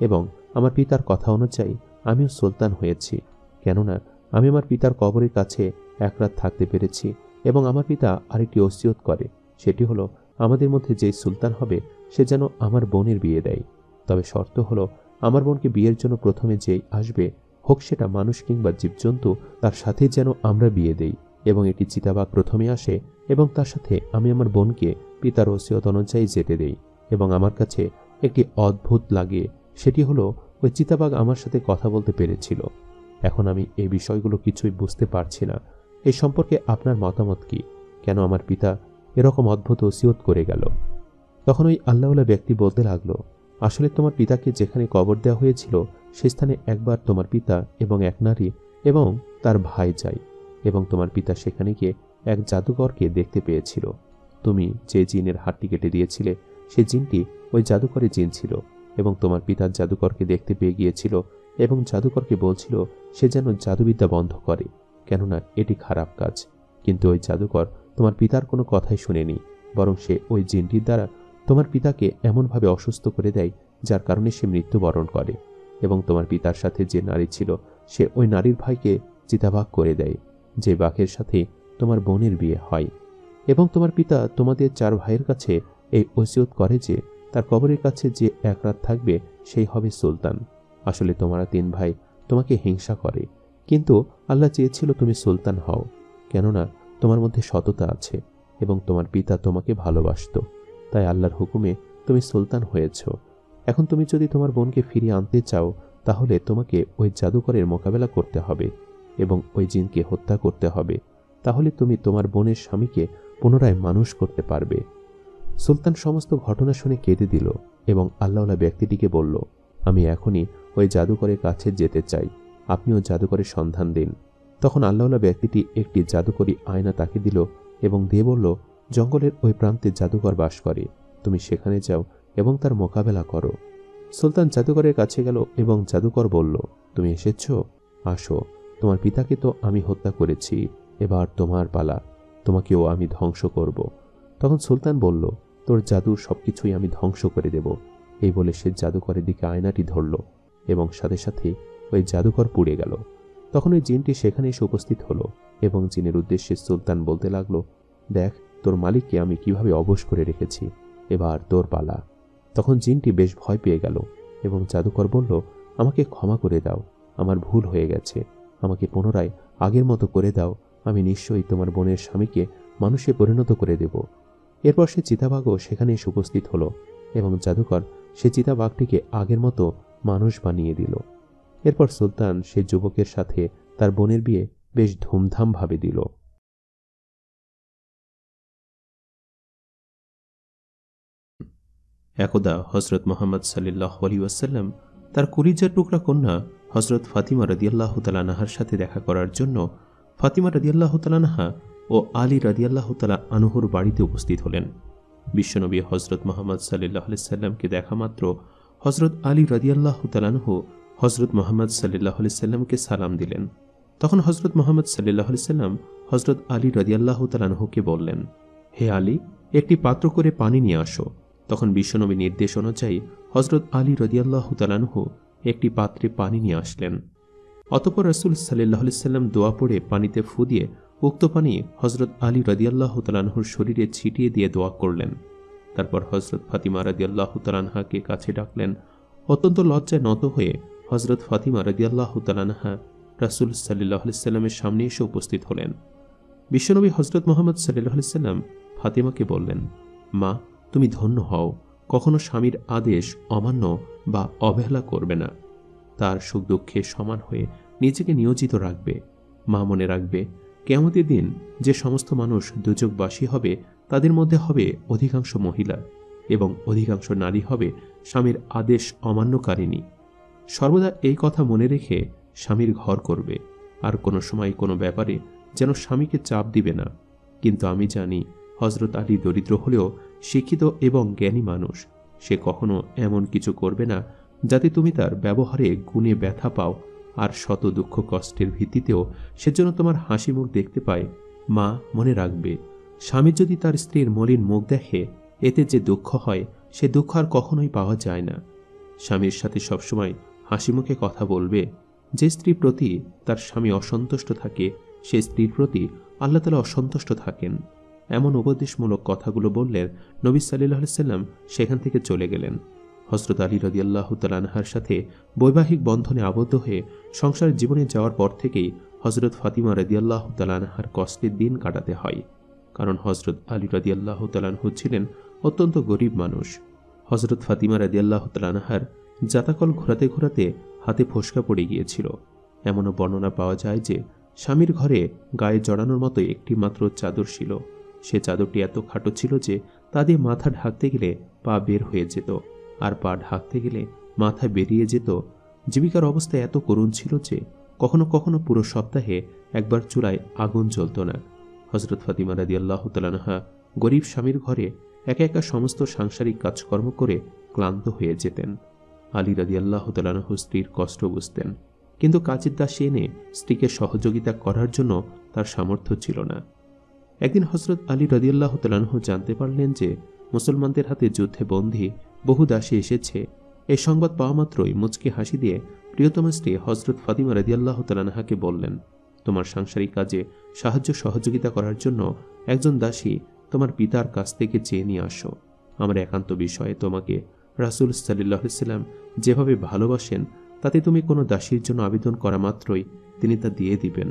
এবং আমার পিতার কথা অনুযায়ী আমিও সুলতান হয়েছি, কেননা আমি আমার পিতার কবরের কাছে 1 রাত থাকতে পেরেছি। এবং আমার পিতা আরেকটি ওসিয়ত করে, সেটি হলো আমাদের মধ্যে যেই সুলতান হবে সে যেন আমার বোনের বিয়ে দেয়। তবে শর্ত হলো আমার বোনকে বিয়ের জন্য প্রথমে যেই আসবে হোক সেটা মানুষ কিংবা জীবজন্তু, তার সাথে যেন আমরা বিয়ে দেই এবং এটি চিতাবাঘ প্রথমে আসে এবং তার সাথে আমি আমার বোনকে পিতার ওসিয়ত অনুযায়ী যেতে দেই। এবং আমার কাছে একটি অদ্ভুত লাগে, সেটি হলো ওই চিতাবাঘ আমার সাথে কথা বলতে পেরেছিল। এখন আমি এই বিষয়গুলো কিছুই বুঝতে পারছি না। এই সম্পর্কে আপনার মতামত কি? কেন আমার পিতা এরকম অদ্ভুত ওসিয়ত করে গেল? তখন ওই আল্লাহওয়ালা ব্যক্তি বলতে লাগলো, আসলে তোমার পিতাকে যেখানে কবর দেওয়া হয়েছিল সে স্থানে একবার তোমার পিতা এবং এক নারী এবং তার ভাই যায় এবং তোমার পিতা সেখানে গিয়ে এক জাদুকরকে দেখতে পেয়েছিল। তুমি যে জিনের হাতটি কেটে দিয়েছিলে সে জিনটি ওই জাদুকরের জিন ছিল এবং তোমার পিতার জাদুকরকে দেখতে পেয়ে গিয়েছিল এবং জাদুকরকে বলছিল সে যেন জাদুবিদ্যা বন্ধ করে, কেননা এটি খারাপ কাজ। কিন্তু ওই জাদুকর তোমার পিতার কোনো কথাই শুনেনি, বরং সে ওই জিনটির দ্বারা তোমার পিতাকে এমনভাবে অসুস্থ করে দেয় যার কারণে সে মৃত্যুবরণ করে এবং তোমার পিতার সাথে যে নারী ছিল সে ওই নারীর ভাইকে চিতাবাঘ করে দেয়, যে বাঘের সাথে তোমার বোনের বিয়ে হয়। এবং তোমার পিতা তোমাদের 4 ভাইয়ের কাছে এই ওসিয়ত করে যে তার কবরের কাছে যে এক রাত থাকবে সেই হবে সুলতান। আসলে তোমরা 3 ভাই তোমাকে হিংসা করে, কিন্তু আল্লাহ চেয়েছিল তুমি সুলতান হও, কেননা তোমার মধ্যে সততা আছে এবং তোমার পিতা তোমাকে ভালোবাসত, তাই আল্লাহর হুকুমে তুমি সুলতান হয়েছ। এখন তুমি যদি তোমার বোনকে ফিরিয়ে আনতে চাও তাহলে তোমাকে ওই জাদুকরের মোকাবেলা করতে হবে এবং ওই জিনকে হত্যা করতে হবে, তাহলে তুমি তোমার বোনের স্বামীকে পুনরায় মানুষ করতে পারবে। সুলতান সমস্ত ঘটনা শুনে কেঁদে দিল এবং আল্লাহওয়ালা ব্যক্তিটিকে বলল, আমি এখনই ওই জাদুকরের কাছে যেতে চাই, আপনিও জাদুকরের সন্ধান দিন। তখন আল্লাহওয়ালা ব্যক্তিটি একটি জাদুকরি আয়না তাকে দিল এবং দিয়ে বলল, জঙ্গলের ওই প্রান্তে জাদুকর বাস করে, তুমি সেখানে যাও এবং তার মোকাবেলা করো। সুলতান জাদুকরের কাছে গেল এবং জাদুকর বলল, তুমি এসেছ, আসো, তোমার পিতাকে তো আমি হত্যা করেছি, এবার তোমার পালা, তোমাকেও আমি ধ্বংস করব। তখন সুলতান বলল, তোর জাদু সবকিছুই আমি ধ্বংস করে দেব। এই বলে সে জাদুকরের দিকে আয়নাটি ধরল এবং সাথে সাথে ওই জাদুকর পুড়ে গেল। তখন ওই জিনটি সেখানে এসে উপস্থিত হলো এবং জিনের উদ্দেশ্যে সুলতান বলতে লাগলো, দেখ তোর মালিককে আমি কিভাবে অবশ করে রেখেছি, এবার তোর পালা। তখন জিনটি বেশ ভয় পেয়ে গেল এবং জাদুকর বলল, আমাকে ক্ষমা করে দাও, আমার ভুল হয়ে গেছে, আমাকে পুনরায় আগের মতো করে দাও, আমি নিশ্চয়ই তোমার বোনের স্বামীকে মানুষে পরিণত করে দেব। এরপর সে চিতাবাঘও সেখানে এসে উপস্থিত হলো এবং জাদুকর সে চিতাবাঘটিকে আগের মতো মানুষ বানিয়ে দিল। এরপর সুলতান সে যুবকের সাথে তার বোনের বিয়ে বেশ ধুমধামভাবে দিল। একদা হজরত মোহাম্মদ সাল্লাল্লাহু আলাইহি ওয়াসাল্লাম তার কলিজার টুকরা কন্যা হজরত ফাতিমা রাদিয়াল্লাহু তাআলা আনহার সাথে দেখা করার জন্য ফাতিমা রাদিয়াল্লাহু তাআলা আনহা ও আলী রাদিয়াল্লাহু তাআলা আনহুর বাড়িতে উপস্থিত হলেন। বিশ্বনবী হজরত মোহাম্মদ সাল্লাল্লাহু আলাইহি সাল্লামকে দেখা মাত্র হজরত আলী রাদিয়াল্লাহু তাআলা আনহু হজরত মোহাম্মদ সাল্লাল্লাহু আলাইহি সাল্লামকে সালাম দিলেন। তখন হজরত মোহাম্মদ সাল্লাল্লাহু আলাইহি সাল্লাম হজরত আলী রাদিয়াল্লাহু তাআলা আনহুকে বললেন, হে আলী, একটি পাত্র করে পানি নিয়ে আসো। তখন বিশ্বনবী নির্দেশ অনুযায়ী হজরত আলী রাদিয়াল্লাহু তাআলা আনহু একটি পাত্রে পানি নিয়ে আসলেন। অতঃপর রাসূল সাল্লাল্লাহু আলাইহি সাল্লাম দোয়া পড়ে পানিতে ফু দিয়ে উক্ত পানি হজরত আলী রাদিয়াল্লাহু তাআলা আনহুর শরীরে ছিটিয়ে দিয়ে দোয়া করলেন। তারপর হজরত ফাতিমা রাদিয়াল্লাহু তাআলা আনহাকে কাছে ডাকলেন। অত্যন্ত লজ্জায় নত হয়ে হজরত ফাতিমা রাদিয়াল্লাহু তাআলা আনহা রাসূল সাল্লাল্লাহু আলাইহি সাল্লামের সামনে এসে উপস্থিত হলেন। বিশ্বনবী হজরত মুহাম্মদ সাল্লাল্লাহু আলাইহি সাল্লাম ফাতিমাকে বললেন, মা, তুমি ধন্য হও, কখনো স্বামীর আদেশ অমান্য বা অবহেলা করবে না, তার সুখ দুঃখে সমান হয়ে নিজেকে নিয়োজিত রাখবে। মা, মনে রাখবে, কিয়ামতের দিন যে সমস্ত মানুষ দুযোগবাসী হবে তাদের মধ্যে হবে অধিকাংশ মহিলা এবং অধিকাংশ নারী হবে স্বামীর আদেশ অমান্যকারিণী। সর্বদা এই কথা মনে রেখে স্বামীর ঘর করবে, আর কোনো সময় কোনো ব্যাপারে যেন স্বামীকে চাপ দিবে না। কিন্তু আমি জানি হজরত আলী দরিদ্র হলেও শিক্ষিত এবং জ্ঞানী মানুষ, সে কখনো এমন কিছু করবে না যাতে তুমি তার ব্যবহারে গুণে ব্যথা পাও, আর শত দুঃখ কষ্টের ভিত্তিতেও সেজন্য তোমার হাসি মুখ দেখতে পায়। মা, মনে রাখবে, স্বামী যদি তার স্ত্রীর মলিন মুখ দেখে এতে যে দুঃখ হয় সে দুঃখ আর কখনোই পাওয়া যায় না। স্বামীর সাথে সবসময় হাসি মুখে কথা বলবে। যে স্ত্রীর প্রতি তার স্বামী অসন্তুষ্ট থাকে সে স্ত্রীর প্রতি আল্লাহ তাআলা অসন্তুষ্ট থাকেন। এমন উপদেশমূলক কথাগুলো বললেন। নবী সাল্লাল্লাহু আলাইহি সাল্লাম সেখান থেকে চলে গেলেন। হযরত আলী রাদিয়াল্লাহু তাআলা আনহার সাথে বৈবাহিক বন্ধনে আবদ্ধ হয়ে সংসার জীবনে যাওয়ার পর থেকেই হযরত ফাতিমা রাদিয়াল্লাহু তাআলা আনহার কষ্টের দিন কাটাতে হয়। কারণ হযরত আলী রাদিয়াল্লাহু তাআলা আনহু ছিলেন অত্যন্ত গরিব মানুষ। হযরত ফাতিমা রাদিয়াল্লাহু তাআলা আনহার জাতাকল ঘোরাতে ঘোরাতে হাতে ফোস্কা পড়ে গিয়েছিল। এমনও বর্ণনা পাওয়া যায় যে স্বামীর ঘরে গায়ে জড়ানোর মতো একটি মাত্র চাদর ছিল। সে চাদরটি এত খাটো ছিল যে তা দিয়ে মাথা ঢাকতে গেলে পা বের হয়ে যেত, আর পা ঢাকতে গেলে মাথা বেরিয়ে যেত। জীবিকার অবস্থা এত করুণ ছিল যে কখনো কখনো পুরো সপ্তাহে একবার চুলায় আগুন জ্বলত না। হযরত ফাতিমা রাদিয়াল্লাহু তাআলা আনহা গরিব স্বামীর ঘরে একা একা সমস্ত সাংসারিক কাজকর্ম করে ক্লান্ত হয়ে যেতেন। আলী রাদিয়াল্লাহু তাআলা আনহু স্ত্রীর কষ্ট বুঝতেন, কিন্তু কাজের দাসী এনে স্ত্রীকে সহযোগিতা করার জন্য তার সামর্থ্য ছিল না। একদিন হযরত আলী রাদিয়াল্লাহু তাআলা আনহু জানতে পারলেন যে মুসলমানদের হাতে যুদ্ধে বন্দী বহু দাসী এসেছে। এই সংবাদ পাওয়া মাত্রই মুচকি হাসি দিয়ে প্রিয়তম স্ত্রী হযরত ফাতিমা রাদিয়াল্লাহু তাআলা আনহাকে বললেন, তোমার সাংসারিক কাজে সাহায্য সহযোগিতা করার জন্য একজন দাসী তোমার পিতার কাছ থেকে চেয়ে নিয়ে আসো। আমার একান্ত বিষয়ে তোমাকে রাসূল সাল্লাল্লাহু আলাইহি ওয়াসাল্লাম যেভাবে ভালোবাসেন তাতে তুমি কোনো দাসীর জন্য আবেদন করা মাত্রই তিনি তা দিয়ে দিবেন।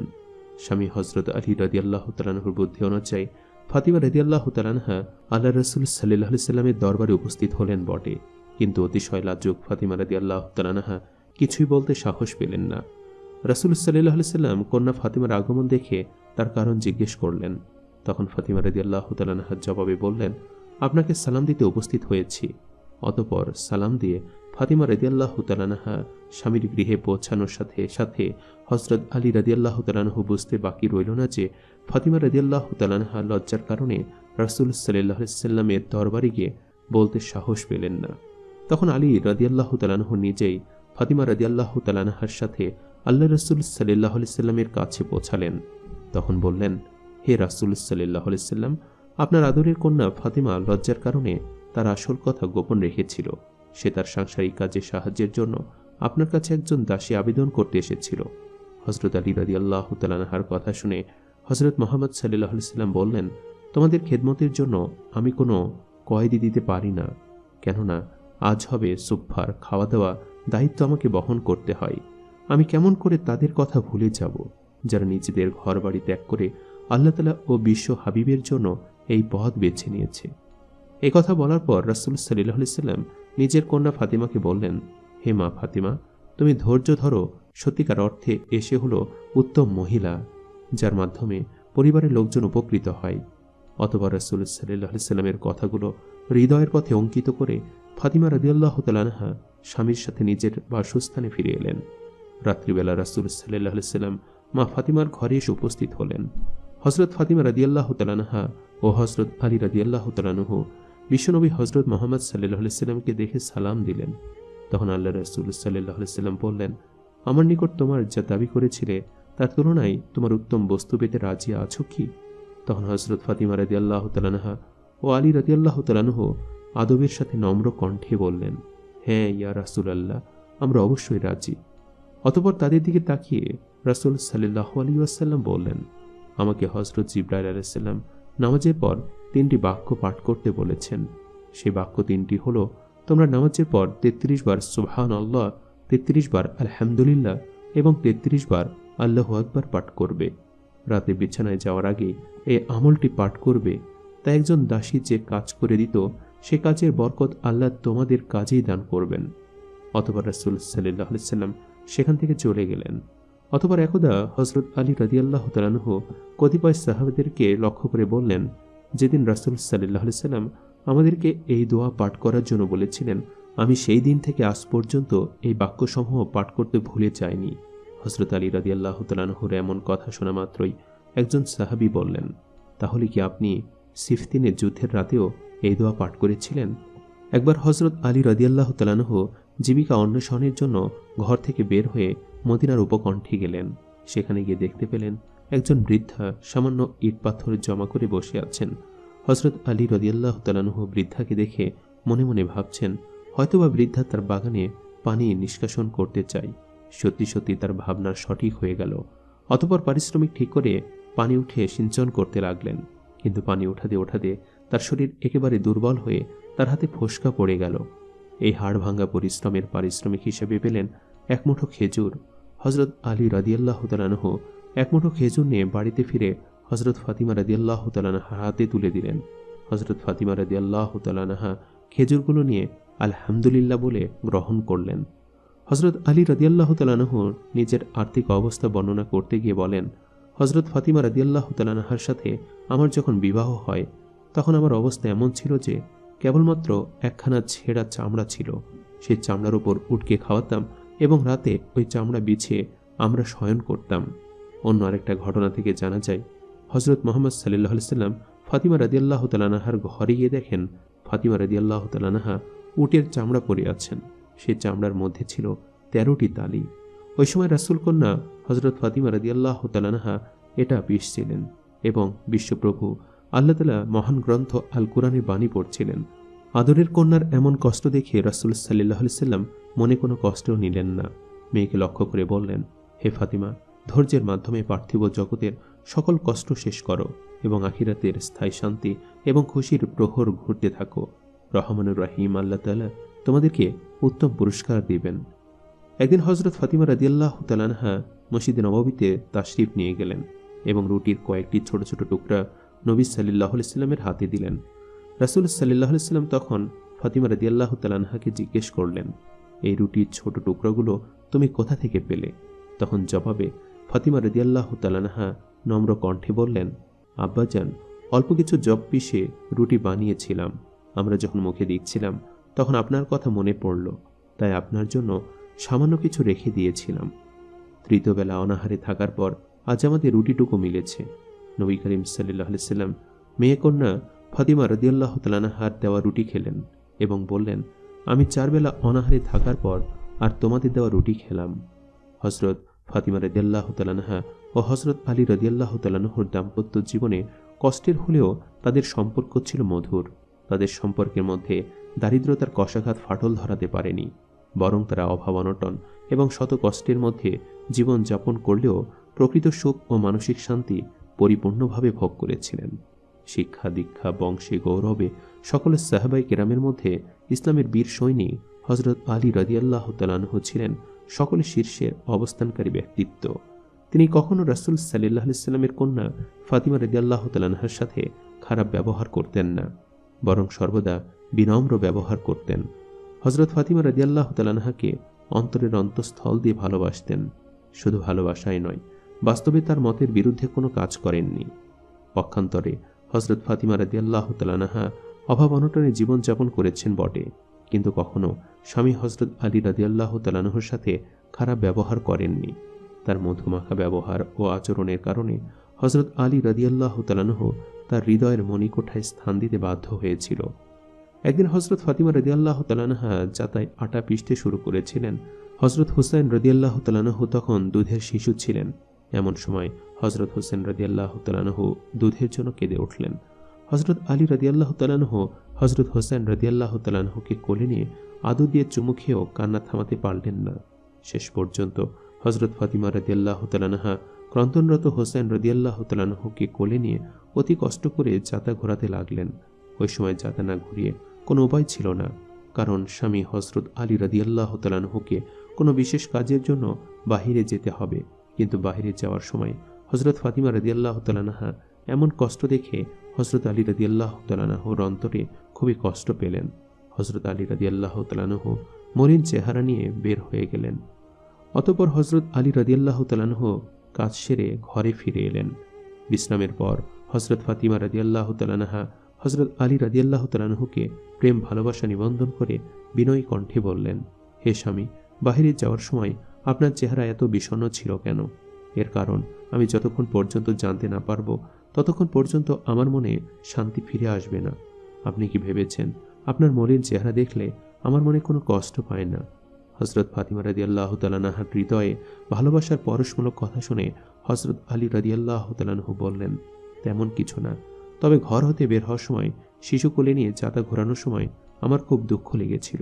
স্বামী হযরত আলী রাদিয়াল্লাহু তাআলা আনহুর বুদ্ধি অনুযায়ী ফাতিমা রাদিয়াল্লাহু তাআলা আনহা আল্লাহর রাসূল সাল্লাল্লাহু আলাইহি ওয়াসাল্লামের দরবারে উপস্থিত হলেন বটে, কিন্তু অতিশয় লাজুক ফাতিমা রাদিয়াল্লাহু তাআলা আনহা কিছুই বলতে সাহস পেলেন না। রাসূল সাল্লাল্লাহু আলাইহি ওয়াসাল্লাম কন্যা ফাতিমার আগমন দেখে তার কারণ জিজ্ঞেস করলেন। তখন ফাতিমা রাদিয়াল্লাহু তাআলা আনহা জবাবে বললেন, আপনাকে সালাম দিতে উপস্থিত হয়েছি। অতঃপর সালাম দিয়ে ফাতিমা রাদিয়াল্লাহু তাআলা আনহা স্বামীর গৃহে পৌঁছানোর সাথে সাথে হযরত আলী রাদিয়াল্লাহু তাআলা আনহু বুঝতে বাকি রইল না যে ফাতিমা রাদিয়াল্লাহু তাআলা আনহা লজ্জার কারণে রাসূল সাল্লাল্লাহু আলাইহি ওয়াসাল্লামের দরবারে গিয়ে বলতে সাহস পেলেন না। তখন আলী রাদিয়াল্লাহু তাআলা আনহু নিজেই ফাতিমা রাদিয়াল্লাহু তাআলা আনহার সাথে আল্লাহর রাসূল সাল্লাল্লাহু আলাইহি ওয়াসাল্লামের কাছে পৌঁছালেন। তখন বললেন, হে রাসূল সাল্লাল্লাহু আলাইহি ওয়াসাল্লাম, আপনার আদরের কন্যা ফাতিমা লজ্জার কারণে তার আসল কথা গোপন রেখেছিল। সে তার সাংসারিক কাজে সাহায্যের জন্য আপনার কাছে একজন দাসী আবেদন করতে এসেছিল। হযরত আলী রাদিয়াল্লাহু তাআলা আনহার কথা শুনে হযরত মুহাম্মদ সাল্লাল্লাহু আলাইহি ওয়াসাল্লাম বললেন, তোমাদের খেদমতের জন্য আমি কোনো কয়েদি দিতে পারি না, কেননা আজ হবে সুফফার খাওয়া দাওয়া দায়িত্ব আমাকে বহন করতে হয়। আমি কেমন করে তাদের কথা ভুলে যাব যারা নিজেদের ঘর বাড়ি ত্যাগ করে আল্লাহ তাআলা ও বিশ্ব হাবিবের জন্য এই পথ বেছে নিয়েছে। এই কথা বলার পর রাসূল সাল্লাল্লাহু আলাইহি ওয়াসাল্লাম নিজের কন্যা ফাতিমাকে বললেন, হে মা ফাতিমা, তুমি ধৈর্য ধরো। সত্যিকার অর্থে এসে হলো উত্তম মহিলা, যার মাধ্যমে পরিবারের লোকজন উপকৃত হয়। অতঃপর রাসূল সাল্লাল্লাহু আলাইহি ওয়াসাল্লামের কথাগুলো হৃদয়ের পথে অঙ্কিত করে ফাতিমা রাদিয়াল্লাহু তাআলা আনহা স্বামীর সাথে নিজের বাসস্থানে ফিরে এলেন। রাত্রিবেলা রাসূল সাল্লাল্লাহু আলাইহি ওয়াসাল্লাম মা ফাতিমার ঘরে এসে উপস্থিত হলেন। হযরত ফাতিমা রাদিয়াল্লাহু তাআলা আনহা ও হযরত আলী রাদিয়াল্লাহু তাআলা আনহু বিশ্বনবী হযরত মুহাম্মদ সাল্লাল্লাহু আলাইহি ওয়াসাল্লামকে দেখে সালাম দিলেন। তখন আল্লাহর রাসূল সাল্লাল্লাহু আলাইহি ওয়াসাল্লাম বললেন, আমার নিকট তোমার যা দাবি করেছিলে তার তুলনায় তোমার উত্তম বস্তু পেতে রাজি আছো কি? তখন হযরত ফাতিমা রাদিয়াল্লাহু তাআলা আনহা ও আলী রাদিয়াল্লাহু তাআলা আনহু আদবের সাথে নম্র কণ্ঠে বললেন, হ্যাঁ ইয়া রাসূলুল্লাহ, আমরা অবশ্যই রাজি। অতঃপর তাদের দিকে তাকিয়ে রাসূল সাল্লাল্লাহু আলাইহি ওয়াসাল্লাম বললেন, আমাকে হযরত জিবরাইল আলাইহিস সালাম নামাজের পর 3টি বাক্য পাঠ করতে বলেছেন। সেই বাক্য 3টি হলো, তোমরা নামাজের পর 33 বার সুবহানাল্লাহ, 33 বার আলহামদুলিল্লাহ এবং 33 বার আল্লাহু আকবার পাঠ করবে। রাতে বিছানায় যাওয়ার আগে এই আমলটি পাঠ করবে। তা একজন দাসী যে কাজ করে দিত সে কাজের বরকত আল্লাহ তোমাদের কাজেই দান করবেন। অতঃপর রাসূল সাল্লাল্লাহু আলাইহি ওয়াসাল্লাম সেখান থেকে চলে গেলেন। অতঃপর একদা হযরত আলী রাদিয়াল্লাহু তাআলা আনহু কতিপয় সাহাবাদেরকে লক্ষ্য করে বললেন, যেদিন রাসূল সাল্লাল্লাহু আলাইহি ওয়াসাল্লাম আমাদেরকে এই দোয়া পাঠ করার জন্য বলেছিলেন, আমি সেই দিন থেকে আজ পর্যন্ত এই বাক্যসমূহ পাঠ করতে ভুলে যাইনি। হযরত আলী রাদিয়াল্লাহু তাআলা আনহুর এমন কথা শোনা মাত্রই একজন সাহাবী বললেন, তাহলে কি আপনি সিফতিনের যুদ্ধের রাতেও এই দোয়া পাঠ করেছিলেন? একবার হযরত আলী রাদিয়াল্লাহু তাআলা আনহু জীবিকা অন্বেষণের জন্য ঘর থেকে বের হয়ে মদিনার উপকণ্ঠে গেলেন। সেখানে গিয়ে দেখতে পেলেন একজন বৃদ্ধা সামান্য ইট পাথর জমা করে বসে আছেন। হযরত আলী রাদিয়াল্লাহু তাআলা আনহু বৃদ্ধাকে দেখে মনে মনে ভাবছেন, হয়তোবা বৃদ্ধা তার বাগানে পানি নিষ্কাশন করতে চায়। সত্যি সত্যি তার ভাবনা সঠিক হয়ে গেল। অতঃপর পারিশ্রমিক ঠিক করে পানি উঠে সিঞ্চন করতে লাগলেন। কিন্তু পানি ওঠাতে ওঠাতে তার শরীর একেবারে দুর্বল হয়ে তার হাতে ফোস্কা পড়ে গেল। এই হাড় ভাঙ্গা পরিশ্রমের পারিশ্রমিক হিসেবে পেলেন এক মুঠো খেজুর। হজরত আলী রাদিয়াল্লাহু তাআলা আনহু এক মুঠো খেজুর নিয়ে বাড়িতে ফিরে হজরত ফাতিমা রাদিয়াল্লাহু তাআলা আনহার হাতে তুলে দিলেন। হজরত ফাতিমা রাদিয়াল্লাহু তাআলা আনহা খেজুরগুলো নিয়ে আলহামদুলিল্লাহ বলে গ্রহণ করলেন। হজরত আলী রাদিয়াল্লাহু তাআলা আনহু নিজের আর্থিক অবস্থা বর্ণনা করতে গিয়ে বলেন, হজরত ফাতিমা রাদিয়াল্লাহু তাআলা আনহার সাথে আমার যখন বিবাহ হয় তখন আমার অবস্থা এমন ছিল যে কেবলমাত্র একখানা ছেঁড়া চামড়া ছিল। সেই চামড়ার উপর উটকে খাওয়াতাম এবং রাতে ওই চামড়া বিছিয়ে আমরা শয়ন করতাম। অন্য আরেকটা ঘটনা থেকে জানা যায়, হজরত মুহাম্মদ সাল্লাল্লাহু আলাইহি সাল্লাম ফাতিমা রাদিয়াল্লাহু তাআলা আনহার ঘরে গিয়ে দেখেন ফাতিমা রাদিয়াল্লাহু তাআলা আনহা উটের চামড়া পরে আছেন। সেই চামড়ার মধ্যে ছিল 13টি তালি। ওই সময় রাসূল কন্যা হজরত ফাতিমা রাদিয়াল্লাহু তাআলা আনহা এটা পিষছিলেন এবং বিশ্বপ্রভু আল্লাহ তাআলা মহান গ্রন্থ আল কুরআনের বাণী পড়ছিলেন। আদরের কন্যার এমন কষ্ট দেখে রাসূল সাল্লাল্লাহু আলাইহি সাল্লাম মনে কোনো কষ্টও নিলেন না। মেয়েকে লক্ষ্য করে বললেন, হে ফাতিমা, ধৈর্যের মাধ্যমে পার্থিব জগতের সকল কষ্ট শেষ করো এবং আখিরাতের স্থায়ী শান্তি এবং খুশির প্রহর ঘুরতে থাকো। রহমানুর রহিম আল্লাহ তাআলা তোমাদেরকে উত্তম পুরস্কার দিবেন। একদিন হজরত ফাতিমা রাদিয়াল্লাহু তাআলা আনহা মসজিদে নববীতে তাশরিফ নিয়ে গেলেন এবং রুটির কয়েকটি ছোট ছোট টুকরা নবী সাল্লাল্লাহু আলাইহি সাল্লামের হাতে দিলেন। রাসূল সাল্লাল্লাহু আলাইহি সাল্লাম তখন ফাতিমা রাদিয়াল্লাহু তাআলা আনহাকে জিজ্ঞেস করলেন, এই রুটির ছোট টুকরোগুলো তুমি কোথা থেকে পেলে? তখন জবাবে ফাতিমা রাদিয়াল্লাহু তাআলা আনহা নম্র কণ্ঠে বললেন, আব্বাজান, অল্প কিছু জব পিষে রুটি বানিয়েছিলাম। আমরা যখন মুখে দিচ্ছিলাম তখন আপনার কথা মনে পড়ল, তাই আপনার জন্য সামান্য কিছু রেখে দিয়েছিলাম। তৃতীয় বেলা অনাহারে থাকার পর আজ আমাদের রুটিটুকু মিলেছে। নবী করিম সাল্লাল্লাহু আলাইহি সাল্লাম মেয়ে কন্যা ফাতিমা রাদিয়াল্লাহু তাআলা আনহার দেওয়া রুটি খেলেন এবং বললেন, আমি 4 বেলা অনাহারে থাকার পর আর তোমাদের দেওয়া রুটি খেলাম। হজরত ফাতিমা রাদিয়াল্লাহু তাআলা আনহা ও হজরত আলী রাদিয়াল্লাহু তাআলা আনহুর দাম্পত্য জীবনে কষ্টের হলেও তাদের সম্পর্ক ছিল মধুর। তাদের সম্পর্কের মধ্যে দারিদ্রতার কষাঘাত ফাটল ধরাতে পারেনি, বরং তারা অভাব অনটন এবং শত কষ্টের মধ্যে জীবন যাপন করলেও প্রকৃত সুখ ও মানসিক শান্তি পরিপূর্ণভাবে ভোগ করেছিলেন। শিক্ষা দীক্ষা বংশে গৌরবে সকল সাহাবায়ে কেরামের মধ্যে ইসলামের বীর সৈনিক হজরত আলী রাদিয়াল্লাহু তাআলা আনহু ছিলেন সকলের শীর্ষে অবস্থানকারী ব্যক্তিত্ব। তিনি কখনো রাসূল সাল্লাল্লাহু আলাইহি সাল্লামের কন্যা ফাতিমা রাদিয়াল্লাহু তাআলা আনহার সাথে খারাপ ব্যবহার করতেন না, বরং সর্বদা বিনম্র ব্যবহার করতেন। হজরত ফাতিমা রাদিয়াল্লাহু তাআলা আনহাকে অন্তরের অন্তঃস্থল দিয়ে ভালোবাসতেন। শুধু ভালোবাসাই নয়, বাস্তবে তার মতের বিরুদ্ধে কোনো কাজ করেননি। পক্ষান্তরে হজরত ফাতিমা রাদিয়াল্লাহু তাআলা আনহা অভাব অনটনে জীবনযাপন করেছেন বটে, কিন্তু কখনো স্বামী হজরত আলী রাদিয়াল্লাহু তাআলা আনহুর সাথে খারাপ ব্যবহার করেননি। তার মধুমাখা ব্যবহার ও আচরণের কারণে হজরত আলী রাদিয়াল্লাহু তাআলা আনহু তার হৃদয়ের মণিকোঠায় স্থান দিতে বাধ্য হয়েছিল। একদিন হজরত ফাতিমা রাদিয়াল্লাহু তাআলা আনহা যাতায় আটা পিষতে শুরু করেছিলেন। হজরত হুসাইন রাদিয়াল্লাহু তাআলা আনহু তখন দুধের শিশু ছিলেন। এমন সময় হজরত হুসেন রাদিয়াল্লাহু তাআলা আনহু দুধের জন্য কেঁদে উঠলেন। হজরত আলী রাদিয়াল্লাহু তাআলা আনহু হজরত হুসেন রাদিয়াল্লাহু তাআলা আনহুকে কোলে নিয়ে আদর দিয়ে চুমু খেয়েও কান্না থামাতে পারলেন না। শেষ পর্যন্ত হজরত ফাতিমা রাদিয়াল্লাহু তাআলা আনহা ক্রন্দনরত হোসেন রাদিয়াল্লাহু তাআলা আনহুকে কোলে নিয়ে অতি কষ্ট করে যাতা ঘোরাতে লাগলেন। ওই সময় যাতা না ঘুরিয়ে কোনো উপায় ছিল না, কারণ স্বামী হজরত আলী রাদিয়াল্লাহু তাআলা আনহুকে কোনো বিশেষ কাজের জন্য বাহিরে যেতে হবে। কিন্তু বাহিরে যাওয়ার সময় হজরত ফাতিমা রাদিয়াল্লাহু তাআলা আনহা এমন কষ্ট দেখে হজরত আলী রাদিয়াল্লাহু তাআলা আনহুর অন্তরে খুবই কষ্ট পেলেন। হজরত আলী রাদিয়াল্লাহু তাআলা আনহু মলিন চেহারা নিয়ে বের হয়ে গেলেন। অতঃপর হজরত আলী রাদিয়াল্লাহু তাআলা আনহু কাজ সেরে ঘরে ফিরে এলেন। বিশ্রামের পর হজরত ফাতিমা রাদিয়াল্লাহু তাআলা আনহা হজরত আলী রাদিয়াল্লাহু তাআলা আনহুকে প্রেম ভালোবাসা নিবন্ধন করে বিনয়ী কণ্ঠে বললেন, হে স্বামী, বাহিরে যাওয়ার সময় আপনার চেহারা এত বিষণ্ণ ছিল কেন? এর কারণ আমি যতক্ষণ পর্যন্ত জানতে না পারবো ততক্ষণ পর্যন্ত আমার মনে শান্তি ফিরে আসবে না। আপনি কি ভেবেছেন আপনার মলিন চেহারা দেখলে আমার মনে কোনো কষ্ট পায় না? হজরত ফাতিমা রাদিয়াল্লাহু তাআলা আনহার হৃদয়ে ভালোবাসার পরশমূলক কথা শুনে হজরত আলী রাদিয়াল্লাহু তাআলা আনহু বললেন, তেমন কিছু না, তবে ঘর হতে বের হওয়ার সময় শিশু কোলে নিয়ে যাতা ঘোরানোর সময় আমার খুব দুঃখ লেগেছিল।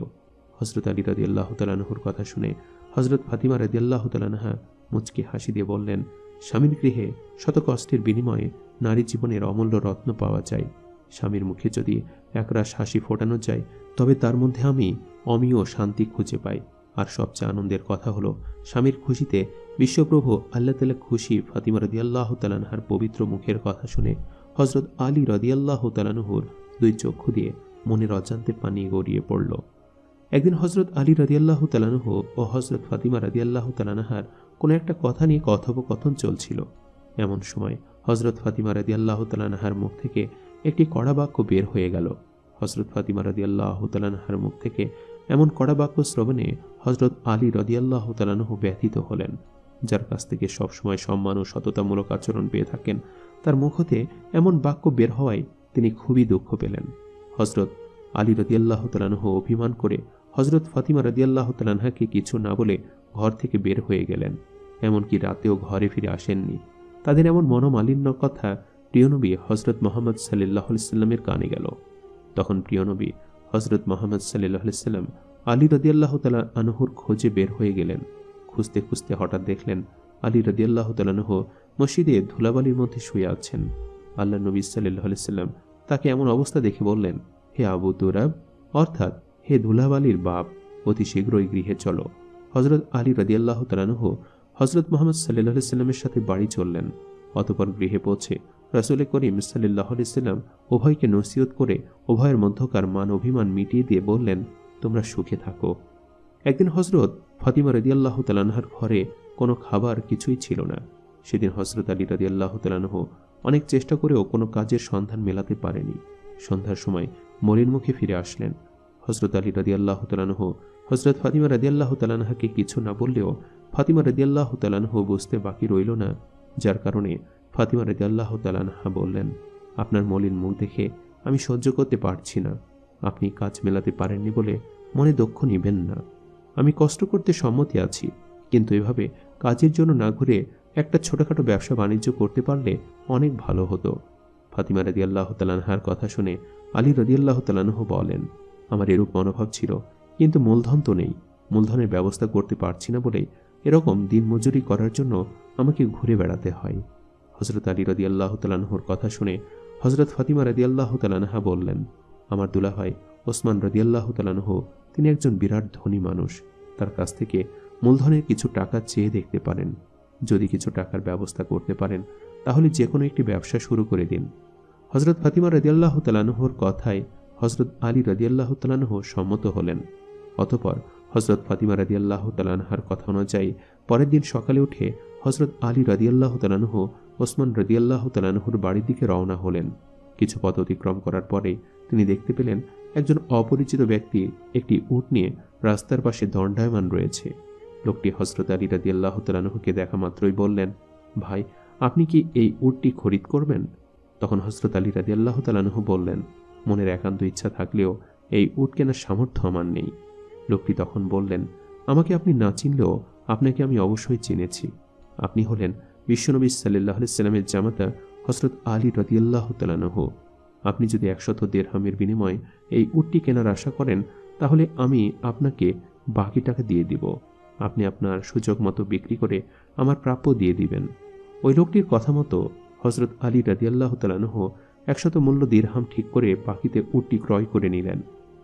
হজরত আলী রাদিয়াল্লাহু তাআলা আনহুর কথা শুনে হজরত ফাতিমা রাদিয়াল্লাহু তাআলা আনহা মুচকি হাসি দিয়ে বললেন, স্বামীর গৃহে শত কষ্টের বিনিময়ে নারী জীবনের অমূল্য রত্ন পাওয়া যায়। স্বামীর মুখে যদি একরাশ হাসি ফোটানো যায় তবে তার মধ্যে আমি অমীয় শান্তি খুঁজে পাই। আর সবচেয়ে আনন্দের কথা হলো, স্বামীর খুশিতে বিশ্বপ্রভু আল্লাহ তাআলা খুশি। ফাতিমা রাদিয়াল্লাহু তাআলা আনহার পবিত্র মুখের কথা শুনে হযরত আলী রাদিয়াল্লাহু তাআলা আনহুর দুই চক্ষু দিয়ে মনের অজান্তে পানি গড়িয়ে পড়ল। একদিন হযরত আলী রাদিয়াল্লাহু তাআলা আনহু ও হযরত ফাতিমা রাদিয়াল্লাহু তাআলা আনহার কোনো একটা কথা নিয়ে কথোপকথন চলছিল। এমন সময় হযরত ফাতিমা রাদিয়াল্লাহু তাআলা আনহার মুখ থেকে একটি কড়া বাক্য বের হয়ে গেল। হযরত ফাতিমা রাদিয়াল্লাহু তাআলা আনহার মুখ থেকে এমন কড়া বাক্য শ্রবণে হযরত আলী রাদিয়াল্লাহু তাআলা আনহু ব্যথিত হলেন। যার কাছ থেকে সবসময় সম্মান ও সততামূলক আচরণ পেয়ে থাকেন, তার মুখ হতে এমন বাক্য বের হওয়ায় তিনি খুবই দুঃখ পেলেন। হযরত আলী রাদিয়াল্লাহু তাআলা আনহু অভিমান করে হযরত ফাতিমা রাদিয়াল্লাহু তাআলা আনহাকে কিছু না বলে ঘর থেকে বের হয়ে গেলেন। এমনকি রাতেও ঘরে ফিরে আসেননি। তাদের এমন মনোমালিন্য কথা প্রিয়নবী হযরত মুহাম্মদ সাল্লাল্লাহু আলাইহি সাল্লামের কানে গেল। তখন প্রিয়নবী হযরত মুহাম্মদ সাল্লাল্লাহু আলাইহি সাল্লাম আলী রাদিয়াল্লাহু তাআলা আনহুর খোঁজে বের হয়ে গেলেন। খুঁজতে খুঁজতে হঠাৎ দেখলেন আলী রাদিয়াল্লাহু তাআলা আনহু মসজিদে ধুলাবালির মধ্যে শুয়ে আছেন। আল্লাহর নবী সাল্লাল্লাহু আলাইহি সাল্লাম তাকে এমন অবস্থা দেখে বললেন, হে আবু তুরাব, অর্থাৎ হে ধুলাবালির বাপ, অতি শীঘ্রই গৃহে চলো। হযরত আলী রাদিয়াল্লাহু তাআলা আনহু হযরত মুহাম্মদ সাল্লাল্লাহু আলাইহি সাল্লামের সাথে বাড়ি চললেন। অতঃপর গৃহে পৌঁছে রাসূল করিম সাল্লাল্লাহু আলাইহি সাল্লাম উভয়কে নসিহত করে উভয়ের মধ্যকার মান অভিমান মিটিয়ে দিয়ে বললেন, তোমরা সুখে থাকো। একদিন হযরত ফাতিমা রাদিয়াল্লাহু তাআলা আনহার ঘরে কোনো খাবার কিছুই ছিল না। সেদিন হযরত আলী রাদিয়াল্লাহু তাআলা আনহু অনেক চেষ্টা করেও কোনো কাজের সন্ধান মেলাতে পারেনি। সন্ধ্যার সময় মলিন মুখে ফিরে আসলেন। হযরত আলী রাদিয়াল্লাহু তাআলা আনহু হযরত ফাতিমা রাদিয়াল্লাহু তাআলা আনহাকে কিছু না বললেও ফাতিমা রাদিয়াল্লাহু তাআলা আনহু বুঝতে বাকি রইল না, যার কারণে ফাতিমা রাদিয়াল্লাহু তাআলা আনহা বললেন, আপনার মলিন মুখ দেখে আমি সহ্য করতে পারছি না। আপনি কাজ মেলাতে পারেননি বলে মনে দুঃখ নিবেন না। আমি কষ্ট করতে সম্মতি আছি, কিন্তু এভাবে কাজের জন্য না ঘুরে একটা ছোটখাটো ব্যবসা বাণিজ্য করতে পারলে অনেক ভালো হতো। ফাতিমা রাদিয়াল্লাহু তাআলা আনহার কথা শুনে আলী রাদিয়াল্লাহু তাআলা আনহু বলেন, আমার এরূপ মনোভাব ছিল, কিন্তু মূলধন তো নেই। মূলধনের ব্যবস্থা করতে পারছি না বলে এরকম দিন মজুরি করার জন্য আমাকে ঘুরে বেড়াতে হয়। হযরত আলী রাদিয়াল্লাহু তাআলা আনহুর কথা শুনে হযরত ফাতিমা রাদিয়াল্লাহু তাআলা আনহা বললেন, আমার দুলাভাই ওসমান রাদিয়াল্লাহু তাআলা আনহু তিনি একজন বিরাট ধনী মানুষ। তার কাছ থেকে মূলধনের কিছু টাকা চেয়ে দেখতে পারেন। যদি কিছু টাকার ব্যবস্থা করতে পারেন তাহলে যে কোনো একটি ব্যবসা শুরু করে দিন। হযরত ফাতিমা রাদিয়াল্লাহু তাআলা আনহুর কথায় হযরত আলী রাদিয়াল্লাহু তাআলা আনহু সম্মত হলেন। অতঃপর হযরত ফাতিমা রাদিয়াল্লাহু তাআলা আনহার কথা অনুযায়ী পরের দিন সকালে উঠে হযরত আলী রাদিয়াল্লাহু তাআলা আনহু ওসমান রাদিয়াল্লাহু তাআলা আনহুর বাড়ির দিকে রওনা হলেন। কিছু পথ অতিক্রম করার পরে তিনি দেখতে পেলেন একজন অপরিচিত ব্যক্তি একটি উট নিয়ে রাস্তার পাশে দণ্ডায়মান রয়েছে। লোকটি হযরত আলী রাদিয়াল্লাহু তাআলা আনহুকে দেখা মাত্রই বললেন, ভাই, আপনি কি এই উটটি খরিদ করবেন? তখন হযরত আলী রাদিয়াল্লাহু তাআলা আনহু বললেন, মনের একান্ত ইচ্ছা থাকলেও এই উট কেনার সামর্থ্য আমার নেই। লোকটি তখন বললেন, আমাকে আপনি না চিনলেও আপনাকে আমি অবশ্যই চিনেছি। আপনি হলেন বিশ্বনবী সাল্লাল্লাহু আলাইহি সাল্লামের জামাতা হযরত আলী রাদিয়াল্লাহু তাআলা আনহু। আপনি যদি 100 দিরহামের বিনিময়ে এই উটটি কেনার আশা করেন তাহলে আমি আপনাকে বাকি টাকা দিয়ে দিব। আপনি আপনার সুযোগ মতো বিক্রি করে আমার প্রাপ্য দিয়ে দিবেন। ওই লোকটির কথা মতো হযরত আলী রাদিয়াল্লাহু তাআলা আনহু 100 মূল্য দিরহাম ঠিক করে বাকিতে উটটি ক্রয় করে নিলেন।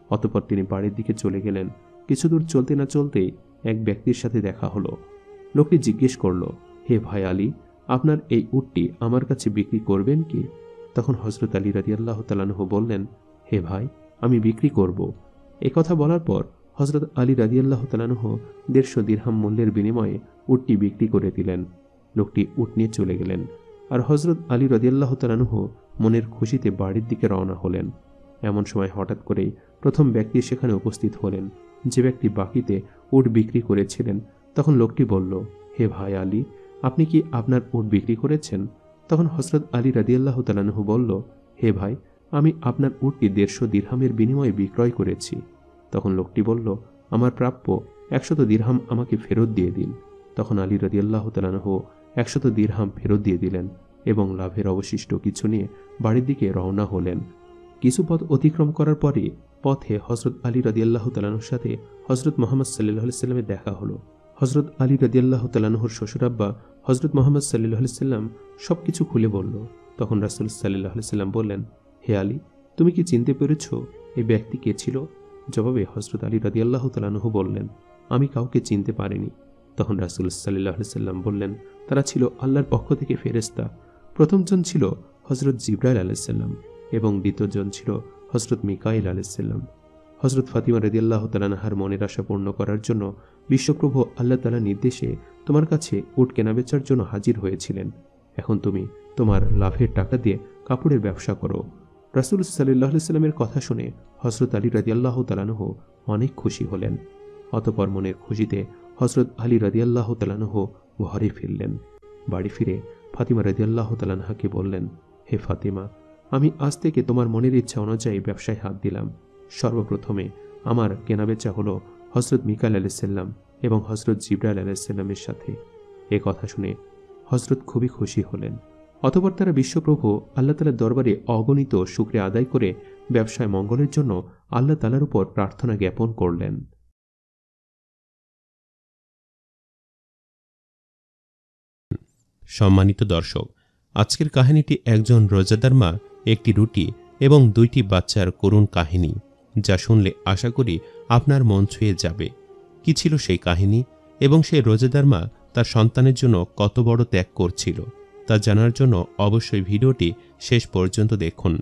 অতঃপর তিনি বাড়ির দিকে চলে গেলেন। কিছু দূর চলতে না চলতেই এক ব্যক্তির সাথে দেখা হলো। লোকটি জিজ্ঞেস করল, হে ভাই আলী, আপনার এই উটটি আমার কাছে বিক্রি করবেন কি? তখন হযরত আলী রাদিয়াল্লাহু তাআলা আনহু বললেন, হে ভাই, আমি বিক্রি করব। এই কথা বলার পর হযরত আলী রাদিয়াল্লাহু তাআলা আনহু 150 দিরহাম মূল্যের বিনিময়ে উটটি বিক্রি করে দিলেন। লোকটি উট নিয়ে চলে গেলেন। আর হযরত আলী রাদিয়াল্লাহু তাআলা আনহু মনের খুশিতে বাড়ির দিকে রওনা হলেন। এমন সময় হঠাৎ করেই প্রথম ব্যক্তি সেখানে উপস্থিত হলেন, যে ব্যক্তি বাকিতে উট বিক্রি করেছিলেন। তখন লোকটি বলল, হে ভাই আলী, আপনি কি আপনার উট বিক্রি করেছেন? তখন হযরত আলী রাদিয়াল্লাহু তাআলা আনহু বলল, হে ভাই, আমি আপনার উটটি 150 দিরহামের বিনিময়ে বিক্রয় করেছি। তখন লোকটি বলল, আমার প্রাপ্য 100 দিরহাম আমাকে ফেরত দিয়ে দিন। তখন আলী রাদিয়াল্লাহু তাআলা আনহু 100 দিরহাম ফেরত দিয়ে দিলেন এবং লাভের অবশিষ্ট কিছু নিয়ে বাড়ির দিকে রওনা হলেন। কিছু পথ অতিক্রম করার পরে পথে হযরত আলী রাদিয়াল্লাহু তাআলা আনহুর সাথে হযরত মুহাম্মদ সাল্লাল্লাহু আলাইহি সাল্লামের দেখা হলো। হযরত আলী রাদিয়াল্লাহু তাআলা আনহুর শ্বশুর আব্বা হযরত মুহাম্মদ সাল্লাল্লাহু আলাইহি সাল্লাম সবকিছু খুলে বলল। তখন রাসূল সাল্লাল্লাহু আলাইহি সাল্লাম বললেন, হে আলী, তুমি কি চিনতে পেরেছ এই ব্যক্তি কে ছিল? জবাবে হযরত আলী রাদিয়াল্লাহু তাআলা আনহু বললেন, আমি কাউকে চিনতে পারিনি। তখন রাসূল সাল্লাল্লাহু আলাইহি সাল্লাম বললেন, তারা ছিল আল্লাহর পক্ষ থেকে ফেরেশতা। প্রথমজন ছিল হযরত জিবরাইল আলাইহিস সালাম এবং দ্বিতীয়জন ছিল হযরত মিকাইল আলাইহিস সালাম। হযরত ফাতিমা রাদিয়াল্লাহু তাআলা আনহার মনের আশা পূর্ণ করার জন্য বিশ্বপ্রভু আল্লাহ তাআলার নির্দেশে তোমার কাছে উট কেনাবেচার জন্য হাজির হয়েছিলেন। এখন তুমি তোমার লাভের টাকা দিয়ে কাপড়ের ব্যবসা করো। রাসূল সাল্লাল্লাহু আলাইহি সাল্লামের কথা শুনে হযরত আলী রাদিয়াল্লাহু তাআলা আনহু অনেক খুশি হলেন। অতঃপর মনের খুশিতে হযরত আলী রাদিয়াল্লাহু তাআলা আনহু ঘরে ফিরলেন। বাড়ি ফিরে ফাতিমা রাদিয়াল্লাহু তাআলা আনহাকে বললেন, হে ফাতিমা, আমি আজ থেকে তোমার মনের ইচ্ছা অনুযায়ী ব্যবসায় হাত দিলাম। সর্বপ্রথমে আমার কেনাবেচা হলো হযরত মিকাইল আলাইহিস সালাম এবং হযরত জিবরাইল আলাইহিস সালামের সাথে। এ কথা শুনে হযরত খুবই খুশি হলেন। অতঃপর তারা বিশ্বপ্রভু আল্লাহ তাআলার দরবারে অগণিত শুকরিয়া আদায় করে ব্যবসায় মঙ্গলের জন্য আল্লাহ তাআলার উপর প্রার্থনা জ্ঞাপন করলেন। সম্মানিত দর্শক, আজকের কাহিনীটি একজন রোজাদার মা, একটি রুটি এবং 2টি বাচ্চার করুণ কাহিনী, যা শুনলে আশা করি আপনার মন ছুঁয়ে যাবে। কি ছিল সেই কাহিনী এবং সেই রোজাদার মা তার সন্তানের জন্য কত বড় ত্যাগ করছিল তা জানার জন্য অবশ্যই ভিডিওটি শেষ পর্যন্ত দেখুন।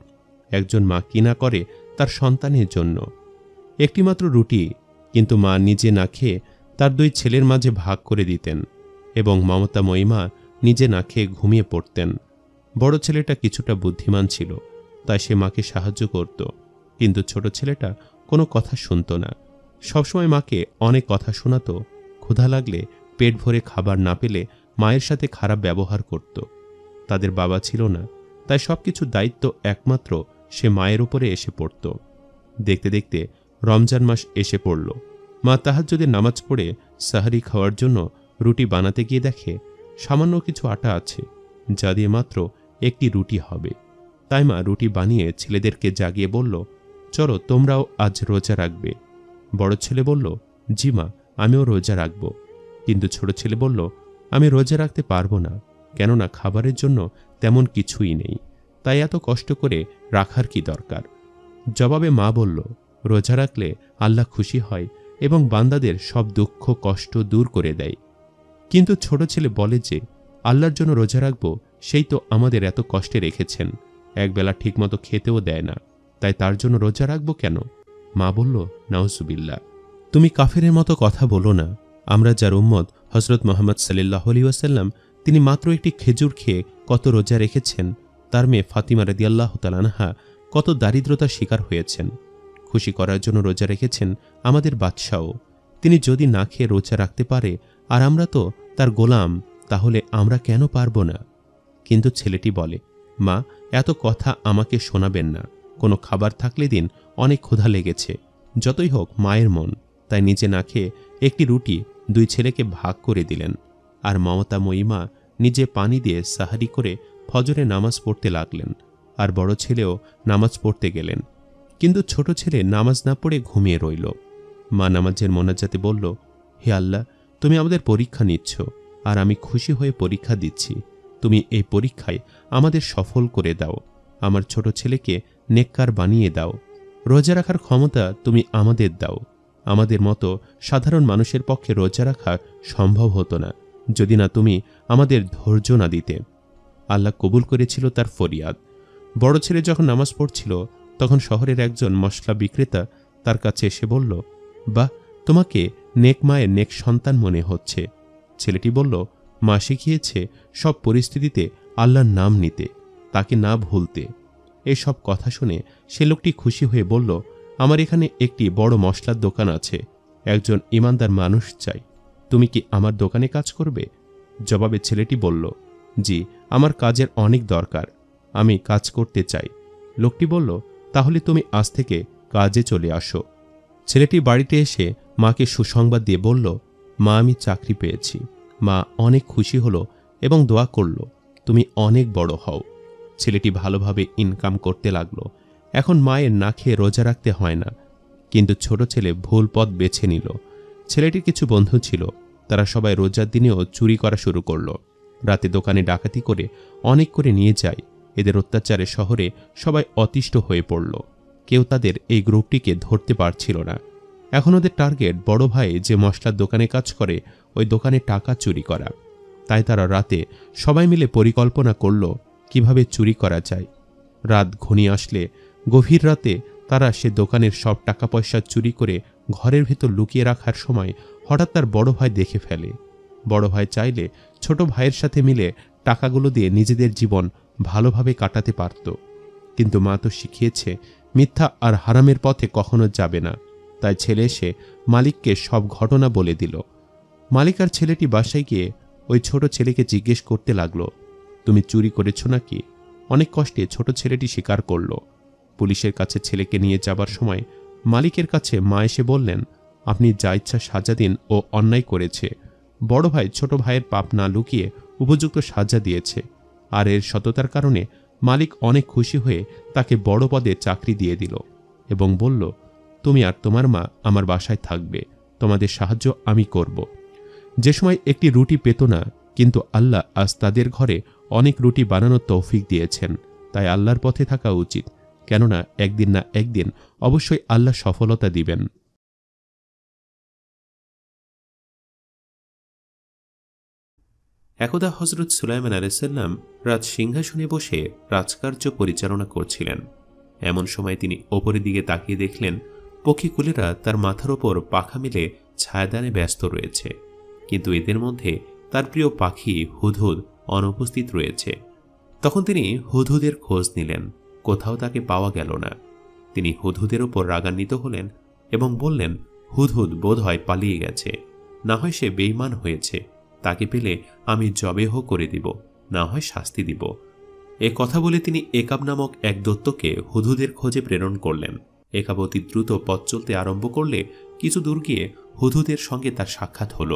একজন মা কিনা করে তার সন্তানের জন্য একটিমাত্র রুটি, কিন্তু মা নিজে না খেয়ে তার 2 ছেলের মাঝে ভাগ করে দিতেন এবং মমতাময়ী মা নিজে না খেয়ে ঘুমিয়ে পড়তেন। বড় ছেলেটা কিছুটা বুদ্ধিমান ছিল, তাই সে মাকে সাহায্য করত, কিন্তু ছোট ছেলেটা কোনো কথা শুনত না। সবসময় মাকে অনেক কথা শোনাত। ক্ষুধা লাগলে, পেট ভরে খাবার না পেলে মায়ের সাথে খারাপ ব্যবহার করত। তাদের বাবা ছিল না, তাই সবকিছু দায়িত্ব একমাত্র সে মায়ের উপরে এসে পড়ত। দেখতে দেখতে রমজান মাস এসে পড়ল। মা তাহাজ্জুদের নামাজ পড়ে সাহরি খাওয়ার জন্য রুটি বানাতে গিয়ে দেখে সামান্য কিছু আটা আছে, যা দিয়ে মাত্র একটি রুটি হবে। তাই মা রুটি বানিয়ে ছেলেদেরকে জাগিয়ে বলল, চলো তোমরাও আজ রোজা রাখবে। বড় ছেলে বলল, জি মা, আমিও রোজা রাখব। কিন্তু ছোট ছেলে বলল, আমি রোজা রাখতে পারবো না, কেননা খাবারের জন্য তেমন কিছুই নেই, তাই এত কষ্ট করে রাখার কি দরকার। জবাবে মা বলল, রোজা রাখলে আল্লাহ খুশি হয় এবং বান্দাদের সব দুঃখ কষ্ট দূর করে দেয়। কিন্তু ছোট ছেলে বলে যে, আল্লাহর জন্য রোজা রাখব, সেই তো আমাদের এত কষ্টে রেখেছেন, একবেলা ঠিকমতো খেতেও দেয় না, তাই তার জন্য রোজা রাখব কেন? মা বলল, নাউজুবিল্লাহ, তুমি কাফেরের মতো কথা বলো না। আমরা যার উম্মত হযরত মুহাম্মদ সাল্লাল্লাহু আলাইহি ওয়াসাল্লাম, তিনি মাত্র একটি খেজুর খেয়ে কত রোজা রেখেছেন। তার মেয়ে ফাতিমা রাদিয়াল্লাহু তাআলা আনহা কত দারিদ্রতার শিকার হয়েছেন। খুশি করার জন্য রোজা রেখেছেন আমাদের বাদশাও। তিনি যদি না খেয়ে রোজা রাখতে পারে আর আমরা তো তার গোলাম, তাহলে আমরা কেন পারব না? কিন্তু ছেলেটি বলে, মা, এত কথা আমাকে শোনাবেন না, কোনো খাবার থাকলে দিন, অনেক ক্ষুধা লেগেছে। যতই হোক মায়ের মন, তাই নিজে না খেয়ে একটি রুটি 2 ছেলেকে ভাগ করে দিলেন। আর মমতাময়ী মা নিজে পানি দিয়ে সাহারি করে ফজরে নামাজ পড়তে লাগলেন, আর বড় ছেলেও নামাজ পড়তে গেলেন। কিন্তু ছোট ছেলে নামাজ না পড়ে ঘুমিয়ে রইল। মা নামাজের মোনাজাতে বলল, হে আল্লাহ, তুমি আমাদের পরীক্ষা নিচ্ছ, আর আমি খুশি হয়ে পরীক্ষা দিচ্ছি। তুমি এই পরীক্ষায় আমাদের সফল করে দাও। আমার ছোট ছেলেকে নেককার বানিয়ে দাও। রোজা রাখার ক্ষমতা তুমি আমাদের দাও। আমাদের মতো সাধারণ মানুষের পক্ষে রোজা রাখা সম্ভব হতো না, যদি না তুমি আমাদের ধৈর্য না দিতে। আল্লাহ কবুল করেছিল তার ফরিয়াদ। বড় ছেলে যখন নামাজ পড়ছিল, তখন শহরের একজন মশলা বিক্রেতা তার কাছে এসে বলল, বাহ, তোমাকে নেক মায়ের নেক সন্তান মনে হচ্ছে। ছেলেটি বলল, মা শিখিয়েছে সব পরিস্থিতিতে আল্লাহর নাম নিতে, তাকে না ভুলতে। এসব কথা শুনে সে লোকটি খুশি হয়ে বলল, আমার এখানে একটি বড় মশলার দোকান আছে, একজন ইমানদার মানুষ চাই। তুমি কি আমার দোকানে কাজ করবে? জবাবে ছেলেটি বলল, জি, আমার কাজের অনেক দরকার, আমি কাজ করতে চাই। লোকটি বলল, তাহলে তুমি আজ থেকে কাজে চলে আসো। ছেলেটি বাড়িতে এসে মাকে সুসংবাদ দিয়ে বলল, মা, আমি চাকরি পেয়েছি। মা অনেক খুশি হলো এবং দোয়া করল, তুমি অনেক বড় হও। ছেলেটি ভালোভাবে ইনকাম করতে লাগলো। এখন মায়ের না খেয়ে রোজা রাখতে হয় না। কিন্তু ছোট ছেলে ভুল পথ বেছে নিল। ছেলেটির কিছু বন্ধু ছিল, তারা সবাই রোজার দিনেও চুরি করা শুরু করলো। রাতে দোকানে ডাকাতি করে অনেক করে নিয়ে যায় এদের অত্যাচারে শহরে সবাই অতিষ্ঠ হয়ে পড়ল। কেউ তাদের এই গ্রুপটিকে ধরতে পারছিল না। এখন ওদের টার্গেট বড় ভাই যে মশলার দোকানে কাজ করে, ওই দোকানে টাকা চুরি করা। তাই তারা রাতে সবাই মিলে পরিকল্পনা করল কিভাবে চুরি করা যায়। রাত ঘনিয়ে আসলে গভীর রাতে তারা সে দোকানের সব টাকা পয়সা চুরি করে ঘরের ভেতর লুকিয়ে রাখার সময় হঠাৎ তার বড় ভাই দেখে ফেলে। বড় ভাই চাইলে ছোট ভাইয়ের সাথে মিলে টাকাগুলো দিয়ে নিজেদের জীবন ভালোভাবে কাটাতে পারত, কিন্তু মা তো শিখিয়েছে মিথ্যা আর হারামের পথে কখনো যাবে না। তাই ছেলে এসে মালিককে সব ঘটনা বলে দিল। মালিক আর ছেলেটি বাসায় গিয়ে ওই ছোট ছেলেকে জিজ্ঞেস করতে লাগলো, তুমি চুরি করেছ নাকি? অনেক কষ্টে ছোট ছেলেটি স্বীকার করল। পুলিশের কাছে ছেলেকে নিয়ে যাবার সময় মালিকের কাছে মা এসে বললেন, আপনি যা ইচ্ছা সাজা দিন, ও অন্যায় করেছে। বড় ভাই ছোট ভাইয়ের পাপ না লুকিয়ে উপযুক্ত সাজা দিয়েছে, আর এর সততার কারণে মালিক অনেক খুশি হয়ে তাকে বড় পদে চাকরি দিয়ে দিল এবং বলল, তুমি আর তোমার মা আমার বাসায় থাকবে, তোমাদের সাহায্য আমি করব। যে সময় একটি রুটি পেত না, কিন্তু আল্লাহ আজ তাদের ঘরে অনেক রুটি বানানোর তৌফিক দিয়েছেন। তাই আল্লাহর পথে থাকা উচিত, কেননা একদিন না একদিন অবশ্যই আল্লাহ সফলতা দিবেন। একদা হযরত সুলাইমান আলাইহিস সালাম রাজ সিংহাসনে বসে রাজকার্য পরিচালনা করছিলেন। এমন সময় তিনি ওপরের দিকে তাকিয়ে দেখলেন পক্ষীকুলেরা তার মাথার ওপর পাখা মেলে ছায়াদানে ব্যস্ত রয়েছে, কিন্তু এদের মধ্যে তার প্রিয় পাখি হুদহুদ অনুপস্থিত রয়েছে। তখন তিনি হুদহুদের খোঁজ নিলেন, কোথাও তাকে পাওয়া গেল না। তিনি হুদহুদের ওপর রাগান্বিত হলেন এবং বললেন, হুদহুদ বোধহয় পালিয়ে গেছে, না হয় সে বেঈমান হয়েছে, তাকে পেলে আমি জবেহ করে দিব, না হয় শাস্তি দিব। এ কথা বলে তিনি একাব নামক এক দৈত্যকে হুদহুদের খোঁজে প্রেরণ করলেন। একাব অতি দ্রুত পথ চলতে আরম্ভ করলে কিছু দূর গিয়ে হুদহুদের সঙ্গে তার সাক্ষাৎ হল।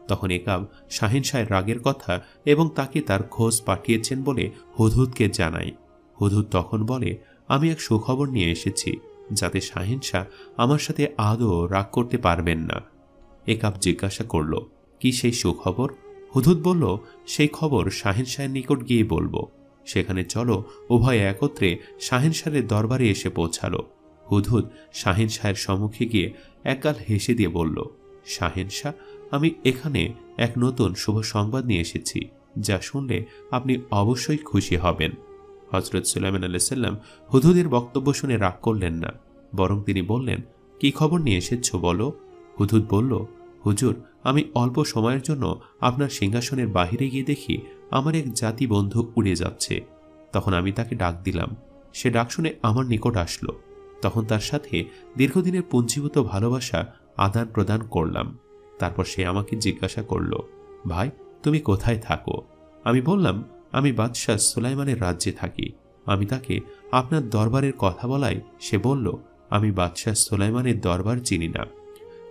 তখন একাব শাহিনশাহের রাগের কথা এবং তাকে তার খোঁজ পাঠিয়েছেন বলে হুদহুদকে জানায়। হুদহুদ তখন বলে, আমি এক সুখবর নিয়ে এসেছি, যাতে শাহিনশাহ আমার সাথে আদৌ রাগ করতে পারবেন না। একাব জিজ্ঞাসা করল, কি সেই সুখবর? হুদহুদ বলল, সেই খবর শাহিনশাহের নিকট গিয়ে বলবো। সেখানে চলো, উভয় একত্রে শাহিনশাহের দরবারে এসে পৌঁছালো। হুদহুদ শাহিনশাহের সম্মুখে গিয়ে একগাল হেসে দিয়ে বলল, শাহিনশাহ, আমি এখানে এক নতুন শুভ সংবাদ নিয়ে এসেছি, যা শুনলে আপনি অবশ্যই খুশি হবেন। হযরত সুলাইমান আলাইহিস সালাম হুদহুদের বক্তব্য শুনে রাগ করলেন না, বরং তিনি বললেন, কি খবর নিয়ে এসেছো বলো। হুদহুদ বলল, হুজুর, আমি অল্প সময়ের জন্য আপনার সিংহাসনের বাহিরে গিয়ে দেখি আমার এক জাতি বন্ধু উড়ে যাচ্ছে। তখন আমি তাকে ডাক দিলাম, সে ডাক শুনে আমার নিকট আসলো। তখন তার সাথে দীর্ঘদিনের পুঞ্জীভূত ভালোবাসা আদান প্রদান করলাম। তারপর সে আমাকে জিজ্ঞাসা করল, ভাই, তুমি কোথায় থাকো? আমি বললাম, আমি বাদশাহ সুলাইমানের রাজ্যে থাকি। আমি তাকে আপনার দরবারের কথা বলাই সে বলল, আমি বাদশাহ সুলাইমানের দরবার চিনি না।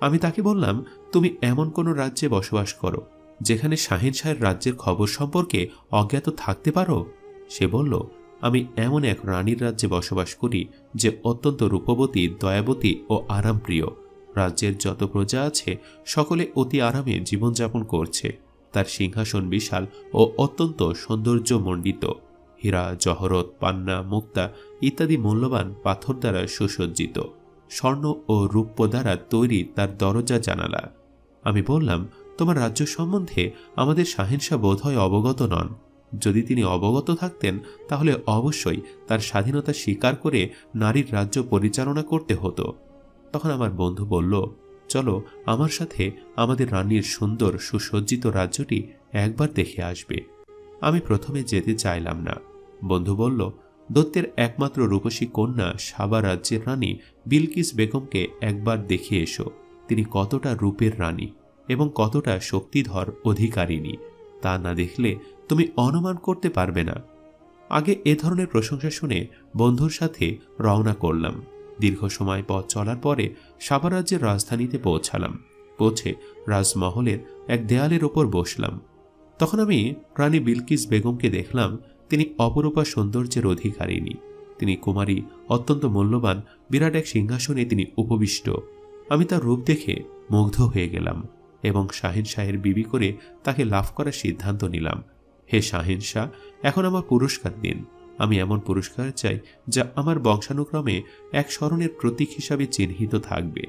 আমি তাকে বললাম, তুমি এমন কোন রাজ্যে বসবাস করো যেখানে শাহিনশাহের রাজ্যের খবর সম্পর্কে অজ্ঞাত থাকতে পারো? সে বলল, আমি এমন এক রানীর রাজ্যে বসবাস করি যে অত্যন্ত রূপবতী, দয়াবতী ও আরামপ্রিয়। রাজ্যের যত প্রজা আছে সকলে অতি আরামে জীবনযাপন করছে। তার সিংহাসন বিশাল ও অত্যন্ত সৌন্দর্যমণ্ডিত। হীরা, জহরত, পান্না, মুক্তা ইত্যাদি মূল্যবান পাথর দ্বারা সুসজ্জিত। স্বর্ণ ও রূপ্য দ্বারা তৈরি তার দরজা জানালা। আমি বললাম, তোমার রাজ্য সম্বন্ধে আমাদের শাহিনশাহ বোধহয় অবগত নন। যদি তিনি অবগত থাকতেন তাহলে অবশ্যই তার স্বাধীনতা স্বীকার করে নারীর রাজ্য পরিচালনা করতে হতো। তখন আমার বন্ধু বলল, চলো আমার সাথে আমাদের রানীর সুন্দর সুসজ্জিত রাজ্যটি একবার দেখে আসবে। আমি প্রথমে যেতে চাইলাম না। বন্ধু বলল, দত্তের একমাত্র রূপসী কন্যা সাবা রাজ্যের রানী বিলকিস বেগমকে একবার দেখে এসো। তিনি কতটা রূপের রানী এবং কতটা শক্তিধর অধিকারিণী, তা না দেখলে তুমি অনুমান করতে পারবে না। আগে এ ধরনের প্রশংসা শুনে বন্ধুর সাথে রওনা করলাম। দীর্ঘ সময় পথ চলার পরে সাবা রাজ্যের রাজধানীতে পৌঁছালাম। পৌঁছে রাজমহলের এক দেয়ালের ওপর বসলাম। তখন আমি রানী বিলকিস বেগমকে দেখলাম। তিনি অপরূপা সৌন্দর্যের অধিকারিণী। তিনি কুমারী, অত্যন্ত মূল্যবান বিরাট এক সিংহাসনে তিনি উপবিষ্ট। আমি তার রূপ দেখে মুগ্ধ হয়ে গেলাম এবং শাহিনশাহের বিবি করে তাকে লাভ করার সিদ্ধান্ত নিলাম। হে শাহিনশাহ, এখন আমার পুরস্কার দিন। আমি এমন পুরস্কার চাই যা আমার বংশানুক্রমে এক স্মরণের প্রতীক হিসাবে চিহ্নিত থাকবে।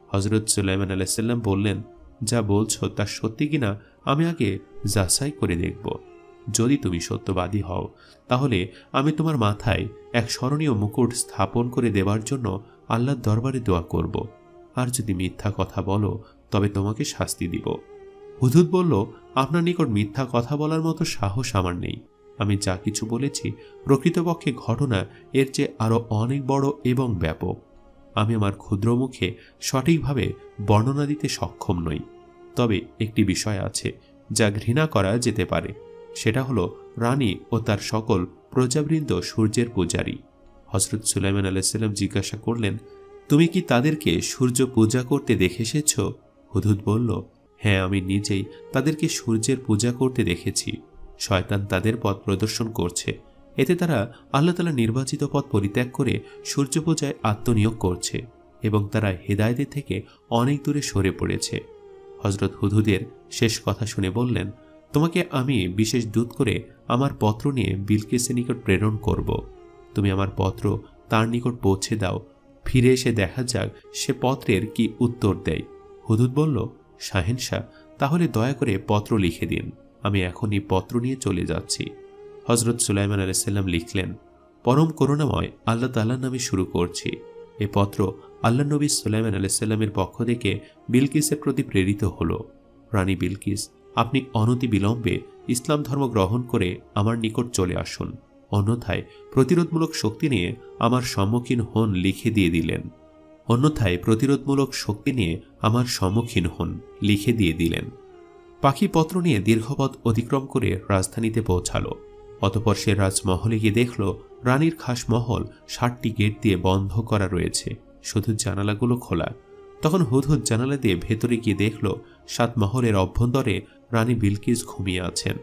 হযরত সুলাইমান আলাইহিস সালাম বললেন, যা বলছো তা সত্যি কিনা আমি আগে যাচাই করে দেখব। যদি তুমি সত্যবাদী হও তাহলে আমি তোমার মাথায় এক স্মরণীয় মুকুট স্থাপন করে দেওয়ার জন্য আল্লাহর দরবারে দোয়া করব, আর যদি মিথ্যা কথা বলো তবে তোমাকে শাস্তি দিব। হুদহুদ বলল, আপনার নিকট মিথ্যা কথা বলার মতো সাহস আমার নেই। আমি যা কিছু বলেছি প্রকৃতপক্ষে ঘটনা এর চেয়ে আরো অনেক বড় এবং ব্যাপক। আমি আমার ক্ষুদ্র মুখে সঠিকভাবে বর্ণনা দিতে সক্ষম নই। তবে একটি বিষয় আছে যা ঘৃণা করা যেতে পারে, সেটা হলো রানী ও তার সকল প্রজাবৃন্দ সূর্যের পূজারী। হযরত সুলাইমান আলাইহিস সালাম জিজ্ঞাসা করলেন, তুমি কি তাদেরকে সূর্য পূজা করতে দেখে এসেছ? হুদহুদ বলল, হ্যাঁ, আমি নিজেই তাদেরকে সূর্যের পূজা করতে দেখেছি। শয়তান তাদের পথ প্রদর্শন করছে, এতে তারা আল্লাহ তাআলার নির্বাচিত পথ পরিত্যাগ করে সূর্য পূজায় আত্মনিয়োগ করছে এবং তারা হেদায়েতের থেকে অনেক দূরে সরে পড়েছে। হযরত হুদহুদের শেষ কথা শুনে বললেন, তোমাকে আমি বিশেষ দূত করে আমার পত্র নিয়ে বিলকিসের নিকট প্রেরণ করব। তুমি আমার পত্র তার নিকট পৌঁছে দাও, ফিরে এসে দেখা যাক সে পত্রের কি উত্তর দেয়। হুদহুদ বলল, শাহেনশাহ, তাহলে দয়া করে পত্র লিখে দিন, আমি এখনই পত্র নিয়ে চলে যাচ্ছি। হযরত সুলাইমান আলাইহিস সালাম লিখলেন, পরম করুণাময় আল্লাহ তাআলার নামে শুরু করছি। এ পত্র আল্লাহ নবী সুলাইমান আলাইহিস সালামের পক্ষ থেকে বিলকিসের প্রতি প্রেরিত হলো। রানী বিলকিস, আপনি অনতি বিলম্বে ইসলাম ধর্ম গ্রহণ করে আমার নিকট চলে আসুন, অন্যথায় প্রতিরোধমূলক শক্তি নিয়ে আমার সম্মুখীন হন লিখে দিয়ে দিলেন। পাখি পত্র নিয়ে দীর্ঘপথ অতিক্রম করে রাজধানীতে পৌঁছালো। অতঃপর সে রাজমহলে গিয়ে দেখল রানীর খাস মহল 60টি গেট দিয়ে বন্ধ করা রয়েছে, শুধু জানালাগুলো খোলা। তখন হুদহুদ জানালা দিয়ে ভেতরে গিয়ে দেখল 7 মহলের অভ্যন্তরে রানী বিলকিস ঘুমিয়ে আছেন।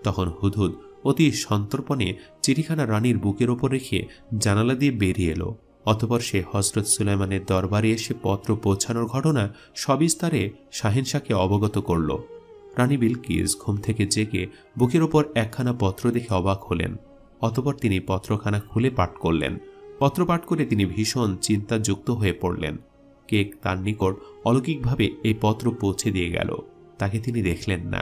তখন হুদহুদ অতি সন্তর্পণে চিঠিখানা রানীর বুকের ওপর রেখে জানালা দিয়ে বেরিয়ে এলো। অতঃপর সে হযরত সুলাইমানের দরবারে এসে পত্র পৌঁছানোর ঘটনা সবিস্তারে শাহেনশাহকে অবগত করল। রানী বিলকিস ঘুম থেকে জেগে বুকের ওপর একখানা পত্র দেখে অবাক হলেন। অতঃপর তিনি পত্রখানা খুলে পাঠ করলেন। পত্র পাঠ করে তিনি ভীষণ চিন্তাযুক্ত হয়ে পড়লেন। কে তার নিকট অলৌকিকভাবে এই পত্র পৌঁছে দিয়ে গেল, তাকে তিনি দেখলেন না।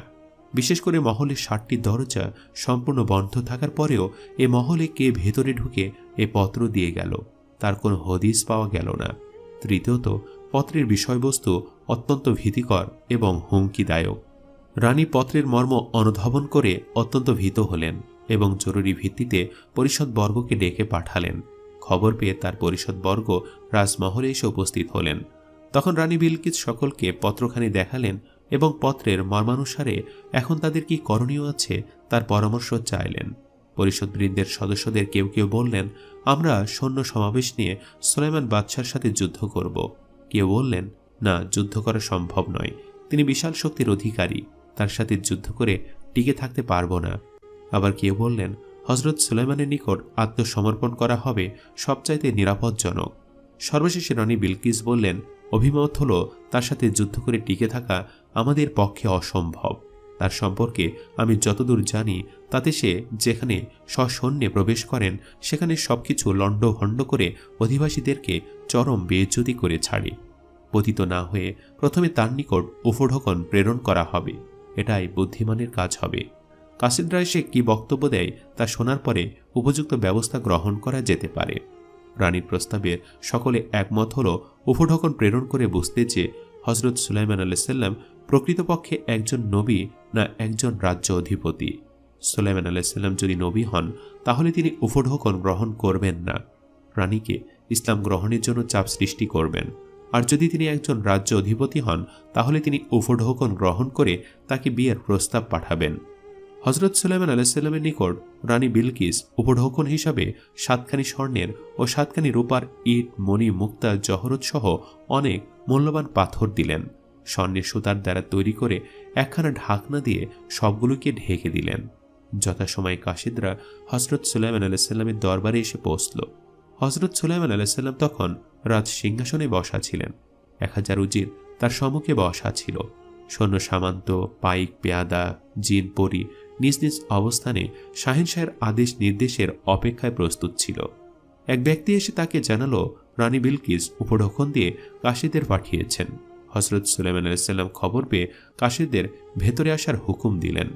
বিশেষ করে মহলের 60টি দরজা সম্পূর্ণ বন্ধ থাকার পরেও এ মহলে কে ভেতরে ঢুকে এ পত্র দিয়ে গেল, তার কোনো হদিস পাওয়া গেল না। তৃতীয়ত, পত্রের বিষয়বস্তু অত্যন্ত ভীতিকর এবং হুমকিদায়ক। রানী পত্রের মর্ম অনুধাবন করে অত্যন্ত ভীত হলেন এবং জরুরি ভিত্তিতে পরিষদবর্গকে ডেকে পাঠালেন। খবর পেয়ে তার পরিষদবর্গ রাজমহলে এসে উপস্থিত হলেন। তখন রানী বিলকিস সকলকে পত্রখানি দেখালেন এবং পত্রের মর্মানুসারে এখন তাদের কি করণীয় আছে তার পরামর্শ চাইলেন। পরিষদবৃন্দের সদস্যদের কেউ কেউ বললেন, আমরা সৈন্য সমাবেশ নিয়ে সুলাইমান বাদশার সাথে যুদ্ধ করব। কেউ বললেন, না, যুদ্ধ করা সম্ভব নয়, তিনি বিশাল শক্তির অধিকারী, তার সাথে যুদ্ধ করে টিকে থাকতে পারব না। আবার কেউ বললেন, হযরত সুলাইমানের নিকট আত্মসমর্পণ করা হবে সবচাইতে নিরাপদজনক। সর্বশেষে রানী বিলকিস বললেন, অভিমত হলো তার সাথে যুদ্ধ করে টিকে থাকা আমাদের পক্ষে অসম্ভব। তার সম্পর্কে আমি যতদূর জানি তাতে সে যেখানে সসৈন্যে প্রবেশ করেন সেখানে সবকিছু লণ্ডভণ্ড করে অধিবাসীদেরকে চরম বেইজ্জতি করে ছাড়ে। পতিত না হয়ে প্রথমে তার নিকট উপঢৌকন প্রেরণ করা হবে, এটাই বুদ্ধিমানের কাজ হবে। কাসিদরা এসে কি বক্তব্য দেয় তা শোনার পরে উপযুক্ত ব্যবস্থা গ্রহণ করা যেতে পারে। রানীর প্রস্তাবের সকলে একমত হল উপঢৌকন প্রেরণ করে বুঝতে যে হযরত সুলাইমান আলাইহিস সালাম প্রকৃতপক্ষে একজন নবী না একজন রাজ্য অধিপতি। সুলাইমান আলাইহিস সালাম যদি নবী হন তাহলে তিনি উপঢৌকন গ্রহণ করবেন না, রানীকে ইসলাম গ্রহণের জন্য চাপ সৃষ্টি করবেন। আর যদি তিনি একজন রাজ্য অধিপতি হন তাহলে তিনি উপঢৌকন গ্রহণ করে তাকে বিয়ের প্রস্তাব পাঠাবেন। হযরত সুলাইমান আলাইহিস সালামের নিকট রানী বিলকিস উপঢৌকন হিসাবে 7খানি স্বর্ণের ও 7খানি রূপার ইট, মণি, মুক্তা, জহরত সহ অনেক মূল্যবান পাথর দিলেন। স্বর্ণের সুতার দ্বারা তৈরি করে একখানা ঢাকনা দিয়ে সবগুলোকে ঢেকে দিলেন। যথাসময়ে কাসিদরা হযরত সুলাইমান আলাইহিস সালামের দরবারে এসে পৌঁছল। হযরত সুলাইমান আলাইহিস সালাম তখন রাজ সিংহাসনে বসা ছিলেন। 1000 উজির তার সম্মুখে বসা ছিল। সৈন্য সামান্ত, পাইক, পেয়াদা, জিন, পরি নিজ নিজ অবস্থানে শাহেনশাহের আদেশ নির্দেশের অপেক্ষায় প্রস্তুত ছিল। এক ব্যক্তি এসে তাকে জানালো রানী বিলকিস উপঢৌকন দিয়ে কাশিদের পাঠিয়েছেন। হযরত সুলাইমান আলাইহিস সালাম খবর পেয়ে কাশিদের ভেতরে আসার হুকুম দিলেন।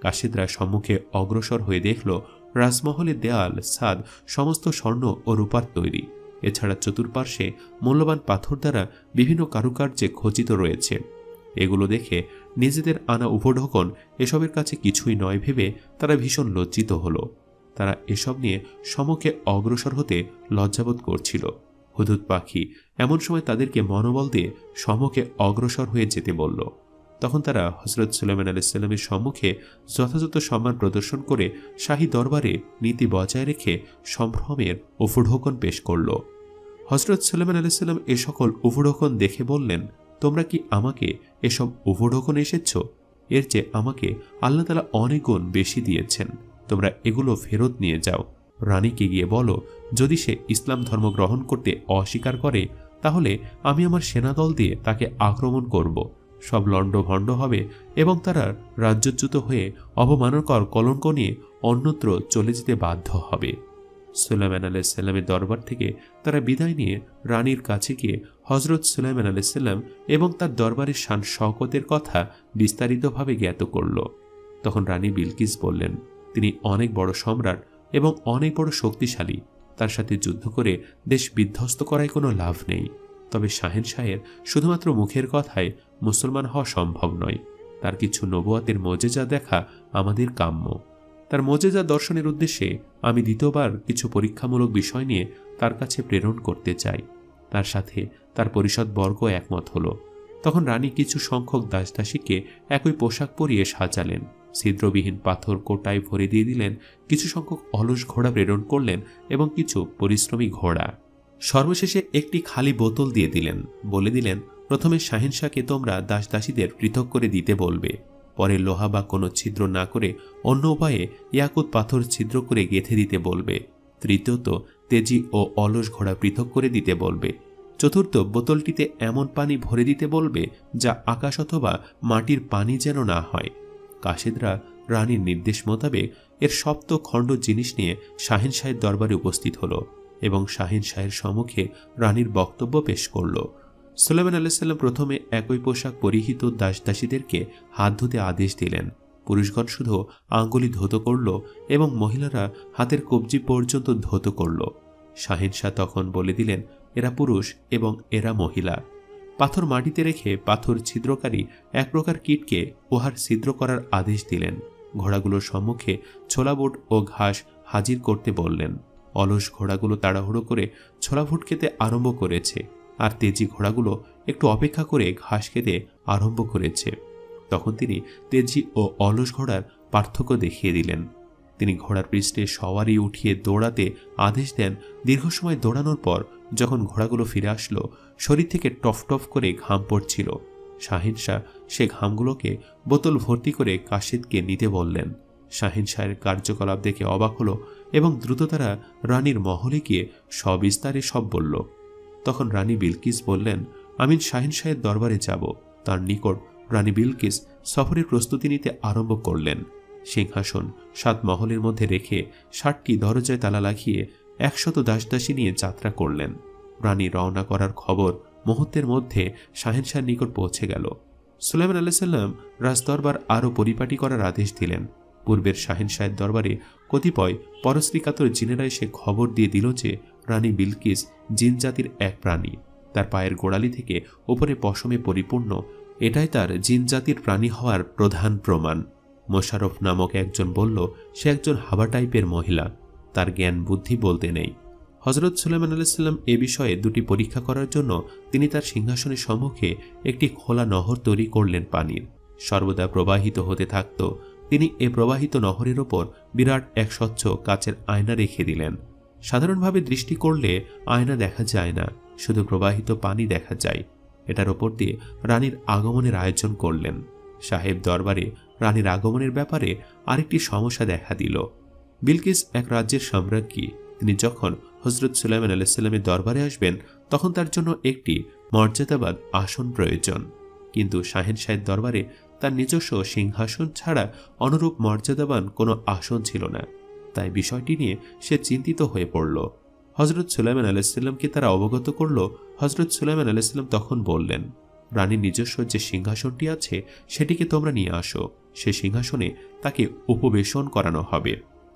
কাশিদরা সম্মুখে অগ্রসর হয়ে দেখল রাজমহলের দেয়াল ছাদ সমস্ত স্বর্ণ ও রূপার তৈরি। এছাড়া চতুর্পার্শ্বে মূল্যবান পাথর দ্বারা বিভিন্ন কারুকার্যে খচিত রয়েছে। এগুলো দেখে নিজেদের আনা উপঢৌকন এসবের কাছে কিছুই নয় ভেবে তারা ভীষণ লজ্জিত হল। তারা এসব নিয়ে সম্মুখে অগ্রসর হতে লজ্জাবোধ করছিল। হুদহুদ পাখি এমন সময় তাদেরকে মনোবল দিয়ে সম্মুখে অগ্রসর হয়ে যেতে বলল। তখন তারা হযরত সুলাইমান আলাইহিস সালামের সম্মুখে যথাযথ সম্মান প্রদর্শন করে শাহী দরবারে নীতি বজায় রেখে সম্ভ্রমের উপঢৌকন পেশ করল। হযরত সুলাইমান আলাইহিস সালাম এ সকল উপঢৌকন দেখে বললেন, তোমরা কি আমাকে এসব উপঢৌকন এসেছ? এর চেয়ে আমাকে আল্লাহ তাআলা অনেক গুণ বেশি দিয়েছেন। তোমরা এগুলো ফেরত নিয়ে যাও। রানীকে গিয়ে বলো, যদি সে ইসলাম ধর্ম গ্রহণ করতে অস্বীকার করে তাহলে আমি আমার সেনাদল দিয়ে তাকে আক্রমণ করব। সব লণ্ডভণ্ড হবে এবং তারা রাজ্যচ্যুত হয়ে অবমাননাকর কলঙ্ক নিয়ে অন্যত্র চলে যেতে বাধ্য হবে। সুলাইমান আলাইহিস সালামের দরবার থেকে তারা বিদায় নিয়ে রানীর কাছে গিয়ে হযরত সুলাইমান আলাইহিস সালাম এবং তার দরবারের শান শওকতের কথা বিস্তারিতভাবে জ্ঞাত করল। তখন রানী বিলকিস বললেন, তিনি অনেক বড় সম্রাট এবং অনেক বড় শক্তিশালী। তার সাথে যুদ্ধ করে দেশ বিধ্বস্ত করায় কোনো লাভ নেই। তবে শাহেনশাহের শুধুমাত্র মুখের কথায় মুসলমান হওয়া সম্ভব নয়। তার কিছু নবুয়াতের মোজেজা দেখা আমাদের কাম্য। তার মোজেজা দর্শনের উদ্দেশ্যে আমি দ্বিতীয়বার কিছু পরীক্ষামূলক বিষয় নিয়ে তার কাছে প্রেরণ করতে চাই। তার সাথে তার পরিষদবর্গ একমত হল। তখন রানী কিছু সংখ্যক দাসদাসীকে একই পোশাক পরিয়ে সাজালেন। ছিদ্রবিহীন পাথর কোটায় ভরে দিয়ে দিলেন। কিছু সংখ্যক অলস ঘোড়া প্রেরণ করলেন এবং কিছু পরিশ্রমী ঘোড়া। সর্বশেষে একটি খালি বোতল দিয়ে দিলেন। বলে দিলেন, প্রথমে শাহেনশাহকে তোমরা দাসদাসীদের পৃথক করে দিতে বলবে। পরে লোহা বা কোনো ছিদ্র না করে অন্য উপায়ে ইয়াকুত পাথর ছিদ্র করে গেঁথে দিতে বলবে। তৃতীয়ত, তেজি ও অলস ঘোড়া পৃথক করে দিতে বলবে। চতুর্থ, বোতলটিতে এমন পানি ভরে দিতে বলবে যা আকাশ অথবা মাটির পানি যেন না হয়। কাশিদরা রানীর নির্দেশ মোতাবেক এর সপ্ত খণ্ড জিনিস নিয়ে শাহেনশাহের দরবারে উপস্থিত হল এবং শাহেনশাহের সম্মুখে রানীর বক্তব্য পেশ করল। সুলাইমান আলাইহিস সালাম প্রথমে একই পোশাক পরিহিত দাসদাসীদেরকে হাত ধুতে আদেশ দিলেন। পুরুষগণ শুধু আঙ্গুলি ধৌত করল এবং মহিলারা হাতের কবজি পর্যন্ত ধৌত করল। শাহেনশাহ তখন বলে দিলেন, এরা পুরুষ এবং এরা মহিলা। পাথর মাটিতে রেখে পাথর ছিদ্রকারী এক প্রকার কীটকে উহার ছিদ্র করার আদেশ দিলেন। ঘোড়াগুলোর সম্মুখে ছোলা বুট ও ঘাস হাজির করতে বললেন। অলস ঘোড়াগুলো তাড়াহুড়ো করে ছোলা বুট খেতে আরম্ভ করেছে, আর তেজি ঘোড়াগুলো একটু অপেক্ষা করে ঘাস খেতে আরম্ভ করেছে। তখন তিনি তেজি ও অলস ঘোড়ার পার্থক্য দেখিয়ে দিলেন। তিনি ঘোড়ার পৃষ্ঠে সওয়ারি উঠিয়ে দৌড়াতে আদেশ দেন। দীর্ঘ সময় দৌড়ানোর পর যখন ঘোড়াগুলো ফিরে আসলো, শরীর থেকে টফ টফ করে ঘাম পড়ছিল। শাহেনশাহ সে ঘামগুলোকে বোতল ভর্তি করে কাশিদকে নিতে বললেন। শাহেনশাহের কার্যকলাপ দেখে অবাক হল এবং দ্রুত তারা রানীর মহলে গিয়ে সবিস্তারে সব বলল। তখন রানী বিলকিস বললেন, আমি শাহেনশাহের দরবারে যাব। তার নিকট রানী বিলকিস সফরের প্রস্তুতি নিতে আরম্ভ করলেন। সিংহাসন 7 মহলের মধ্যে রেখে 7টি দরজায় তালা লাগিয়ে 100 দাসদাসী নিয়ে যাত্রা করলেন। রানী রওনা করার খবর মুহূর্তের মধ্যে শাহেনশাহের নিকট পৌঁছে গেল। সুলাইমান আলাইহিস সালাম রাজদরবার আরও পরিপাটি করার আদেশ দিলেন। পূর্বের শাহেনশাহের দরবারে কতিপয় পরশ্রীকাতর জিনেরা এসে খবর দিয়ে দিল যে রানী বিলকিস জিন জাতির এক প্রাণী। তার পায়ের গোড়ালি থেকে উপরে পশমে পরিপূর্ণ। এটাই তার জিন জাতির প্রাণী হওয়ার প্রধান প্রমাণ। মোশারফ নামক একজন বলল, সে একজন হাবা টাইপের মহিলা, তার জ্ঞান বুদ্ধি বলতে নেই। হযরত সুলাইমান আলাইহিস সালাম এ বিষয়ে দুটি পরীক্ষা করার জন্য তিনি তার সিংহাসনের সম্মুখে একটি খোলা নহর তৈরি করলেন। পানির সর্বদা প্রবাহিত হতে থাকত। তিনি এ প্রবাহিত নহরের ওপর বিরাট এক স্বচ্ছ কাচের আয়না রেখে দিলেন। সাধারণভাবে দৃষ্টি করলে আয়না দেখা যায় না, শুধু প্রবাহিত পানি দেখা যায়। এটার ওপর দিয়ে রানীর আগমনের আয়োজন করলেন। সাহেব দরবারে রানীর আগমনের ব্যাপারে আরেকটি সমস্যা দেখা দিল। বিলকিস এক রাজ্যের সম্রাজ্ঞী। তিনি যখন হযরত সুলাইমান আলাইহিস সালামের দরবারে আসবেন তখন তার জন্য একটি মর্যাদাবান আসন প্রয়োজন। কিন্তু শাহেনশাহের দরবারে তার নিজস্ব সিংহাসন ছাড়া অনুরূপ মর্যাদাবান কোনো আসন ছিল না। তাই বিষয়টি নিয়ে সে চিন্তিত হয়ে পড়ল। হযরত সুলাইমান আলাইহিসসালামকে তারা অবগত করল। হযরত সুলাইমান আলাইহিসসালাম তখন বললেন, রানীর নিজস্ব যে সিংহাসনটি আছে সেটিকে তোমরা নিয়ে আসো, সে সিংহাসনে তাকে উপবেশন করানো হবে।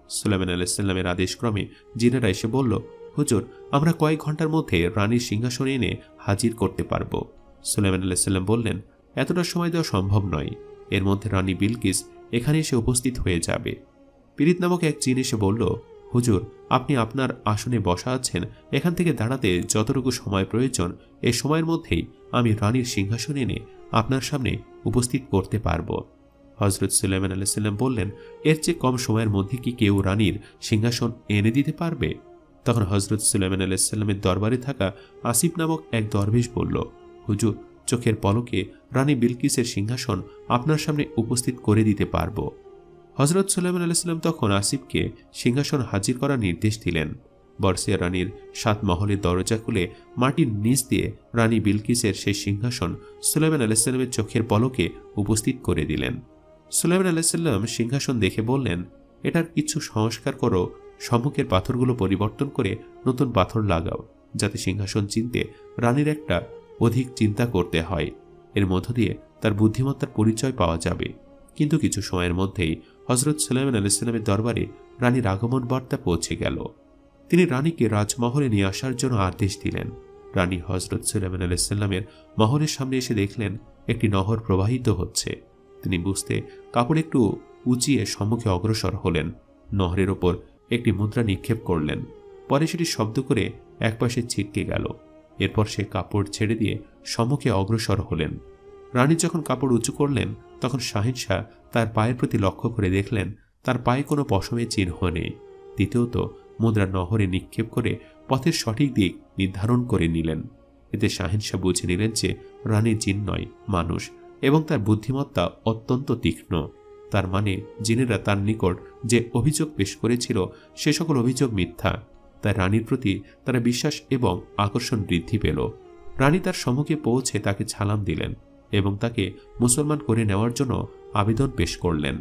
সুলাইমান আলাইহিসসালামের আদেশক্রমে জিনেরা এসে বলল, হুজুর, আমরা কয়েক ঘন্টার মধ্যে রানীর সিংহাসনে এনে হাজির করতে পারব। সুলাইমান আলাইহিসসালাম বললেন, এতটা সময় দেওয়া সম্ভব নয়, এর মধ্যে রানী বিলকিস এখানে এসে উপস্থিত হয়ে যাবে। পিরিত নামক এক জিন এসে বলল, হুজুর, আপনি আপনার আসনে বসা আছেন, এখান থেকে দাঁড়াতে যতটুকু সময় প্রয়োজন এই সময়ের মধ্যেই আমি রানীর সিংহাসন এনে আপনার সামনে উপস্থিত করতে পারব। হযরত সুলাইমান আলাইহিসসালাম বললেন, এর চেয়ে কম সময়ের মধ্যে কি কেউ রানীর সিংহাসন এনে দিতে পারবে? তখন হযরত সুলাইমান আলাইহিসসালামের দরবারে থাকা আসিফ নামক এক দরবেশ বলল, হুজুর, চোখের পলকে রানী বিলকিসের সিংহাসন আপনার সামনে উপস্থিত করে দিতে পারব। হযরত সুলাইমান আলাইহিসসালাম তখন আসিফকে সিংহাসন হাজির করার নির্দেশ দিলেন। বর্ষিয়া রানীর 7 মহলের দরজা খুলে মাটির নিচ দিয়ে রানী বিলকিসের সেই সিংহাসন সুলাইমান আলাইহিসসালামের চোখের পলকে উপস্থিত করে দিলেন। সুলাইমান আলাইহিসসালাম সিংহাসন দেখে বললেন, এটার কিছু সংস্কার করো, সম্মুখের পাথরগুলো পরিবর্তন করে নতুন পাথর লাগাও, যাতে সিংহাসন চিনতে রানীর একটা অধিক চিন্তা করতে হয়। এর মধ্য দিয়ে তার বুদ্ধিমত্তার পরিচয় পাওয়া যাবে। কিন্তু কিছু সময়ের মধ্যেই হযরত সুলাইমান আলাইহিসসালামের দরবারে রানীর আগমন বার্তা পৌঁছে গেল। তিনি রানীকে রাজমহলে নিয়ে আসার জন্য আদেশ দিলেন। রানী হযরত সুলাইমান আলাইহিসসালামের মহলের সামনে এসে দেখলেন একটি নহর প্রবাহিত হচ্ছে। তিনি বুঝতে কাপড় একটু উঁচিয়ে সম্মুখে অগ্রসর হলেন। নহরের ওপর একটি মুদ্রা নিক্ষেপ করলেন। পরে সেটি শব্দ করে একপাশে ছিটকে গেল। এরপর সে কাপড় ছেড়ে দিয়ে সম্মুখে অগ্রসর হলেন। রানী যখন কাপড় উঁচু করলেন তখন শাহিনশাহ তার পায়ের প্রতি লক্ষ্য করে দেখলেন তার পায়ে কোনো পশমের চিহ্ন নেই। দ্বিতীয়ত মুদ্রা নহরে নিক্ষেপ করে পথের সঠিক দিক নির্ধারণ করে নিলেন। এতে শাহিনশাহ বুঝে নিলেন যে রানী জিন নয়, মানুষ, এবং তার বুদ্ধিমত্তা অত্যন্ত তীক্ষ্ণ। তার মানে জিনেরা তার নিকট যে অভিযোগ পেশ করেছিল সে সকল অভিযোগ মিথ্যা। তাই রানীর প্রতি তারা বিশ্বাস এবং আকর্ষণ বৃদ্ধি পেল। রানী তার সম্মুখে পৌঁছে তাকে সালাম দিলেন এবং তাকে মুসলমান করে নেওয়ার জন্য আবেদন পেশ করলেন।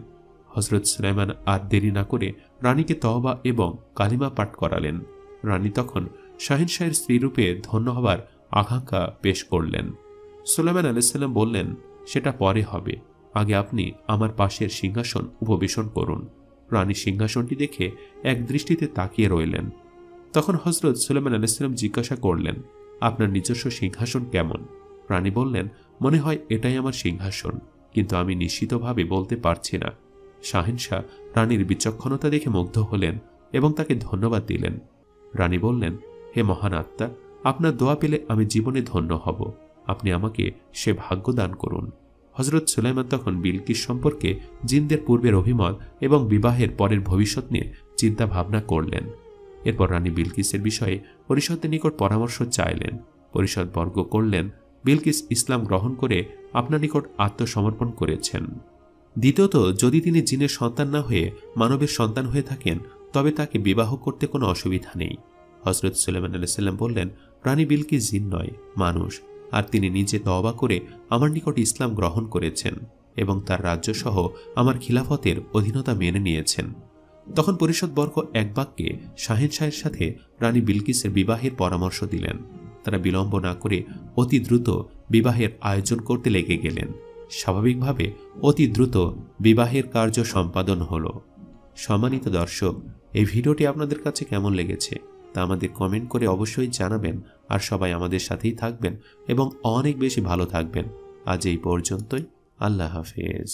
হযরত সুলাইমান আর দেরি না করে রানীকে তওবা এবং কালিমা পাঠ করালেন। রানী তখন শাহিনশাহের স্ত্রীরূপে ধন্য হবার আকাঙ্ক্ষা পেশ করলেন। সুলাইমান আলাইহিসসালাম বললেন, সেটা পরে হবে, আগে আপনি আমার পাশের সিংহাসন উপবেশন করুন। রানী সিংহাসনটি দেখে এক দৃষ্টিতে তাকিয়ে রইলেন। তখন হযরত সুলাইমান আলাইহিসসালাম জিজ্ঞাসা করলেন, আপনার নিজস্ব সিংহাসন কেমন? রানী বললেন, মনে হয় এটাই আমার সিংহাসন, কিন্তু আমি নিশ্চিতভাবে বলতে পারছি না। শাহিনশাহ রানীর বিচক্ষণতা দেখে মুগ্ধ হলেন এবং তাকে ধন্যবাদ দিলেন। রানী বললেন, হে মহান আত্মা, আপনার দোয়া পেলে আমি জীবনে ধন্য হব, আপনি আমাকে সে ভাগ্য দান করুন। হযরত সুলাইমান তখন বিলকিস সম্পর্কে জিনদের পূর্বের অভিমত এবং বিবাহের পরের ভবিষ্যৎ নিয়ে চিন্তা ভাবনা করলেন। এরপর রানী বিলকিসের বিষয়ে পরিষদের নিকট পরামর্শ চাইলেন। পরিষদ বর্গ করলেন, বিলকিস ইসলাম গ্রহণ করে আপনার নিকট আত্মসমর্পণ করেছেন। দ্বিতীয়ত, যদি তিনি জিনের সন্তান না হয়ে মানবের সন্তান হয়ে থাকেন তবে তাকে বিবাহ করতে কোনো অসুবিধা নেই। হযরত সুলাইমান আলাইহিসসালাম বললেন, রানী বিলকিস জিন নয়, মানুষ, আর তিনি নিজে তওবা করে আমার নিকট ইসলাম গ্রহণ করেছেন এবং তার রাজ্যসহ আমার খিলাফতের অধীনতা মেনে নিয়েছেন। তখন পরিষদবর্গ এক বাক্যে শাহিনশাহের সাথে রানী বিলকিসের বিবাহের পরামর্শ দিলেন। তারা বিলম্ব না করে অতি দ্রুত বিবাহের আয়োজন করতে লেগে গেলেন। স্বাভাবিকভাবে অতি দ্রুত বিবাহের কার্য সম্পাদন হল। সম্মানিত দর্শক, এই ভিডিওটি আপনাদের কাছে কেমন লেগেছে তা আমাদের কমেন্ট করে অবশ্যই জানাবেন। আর সবাই আমাদের সাথেই থাকবেন এবং অনেক বেশি ভালো থাকবেন। আজ এই পর্যন্তই। আল্লাহ হাফেজ।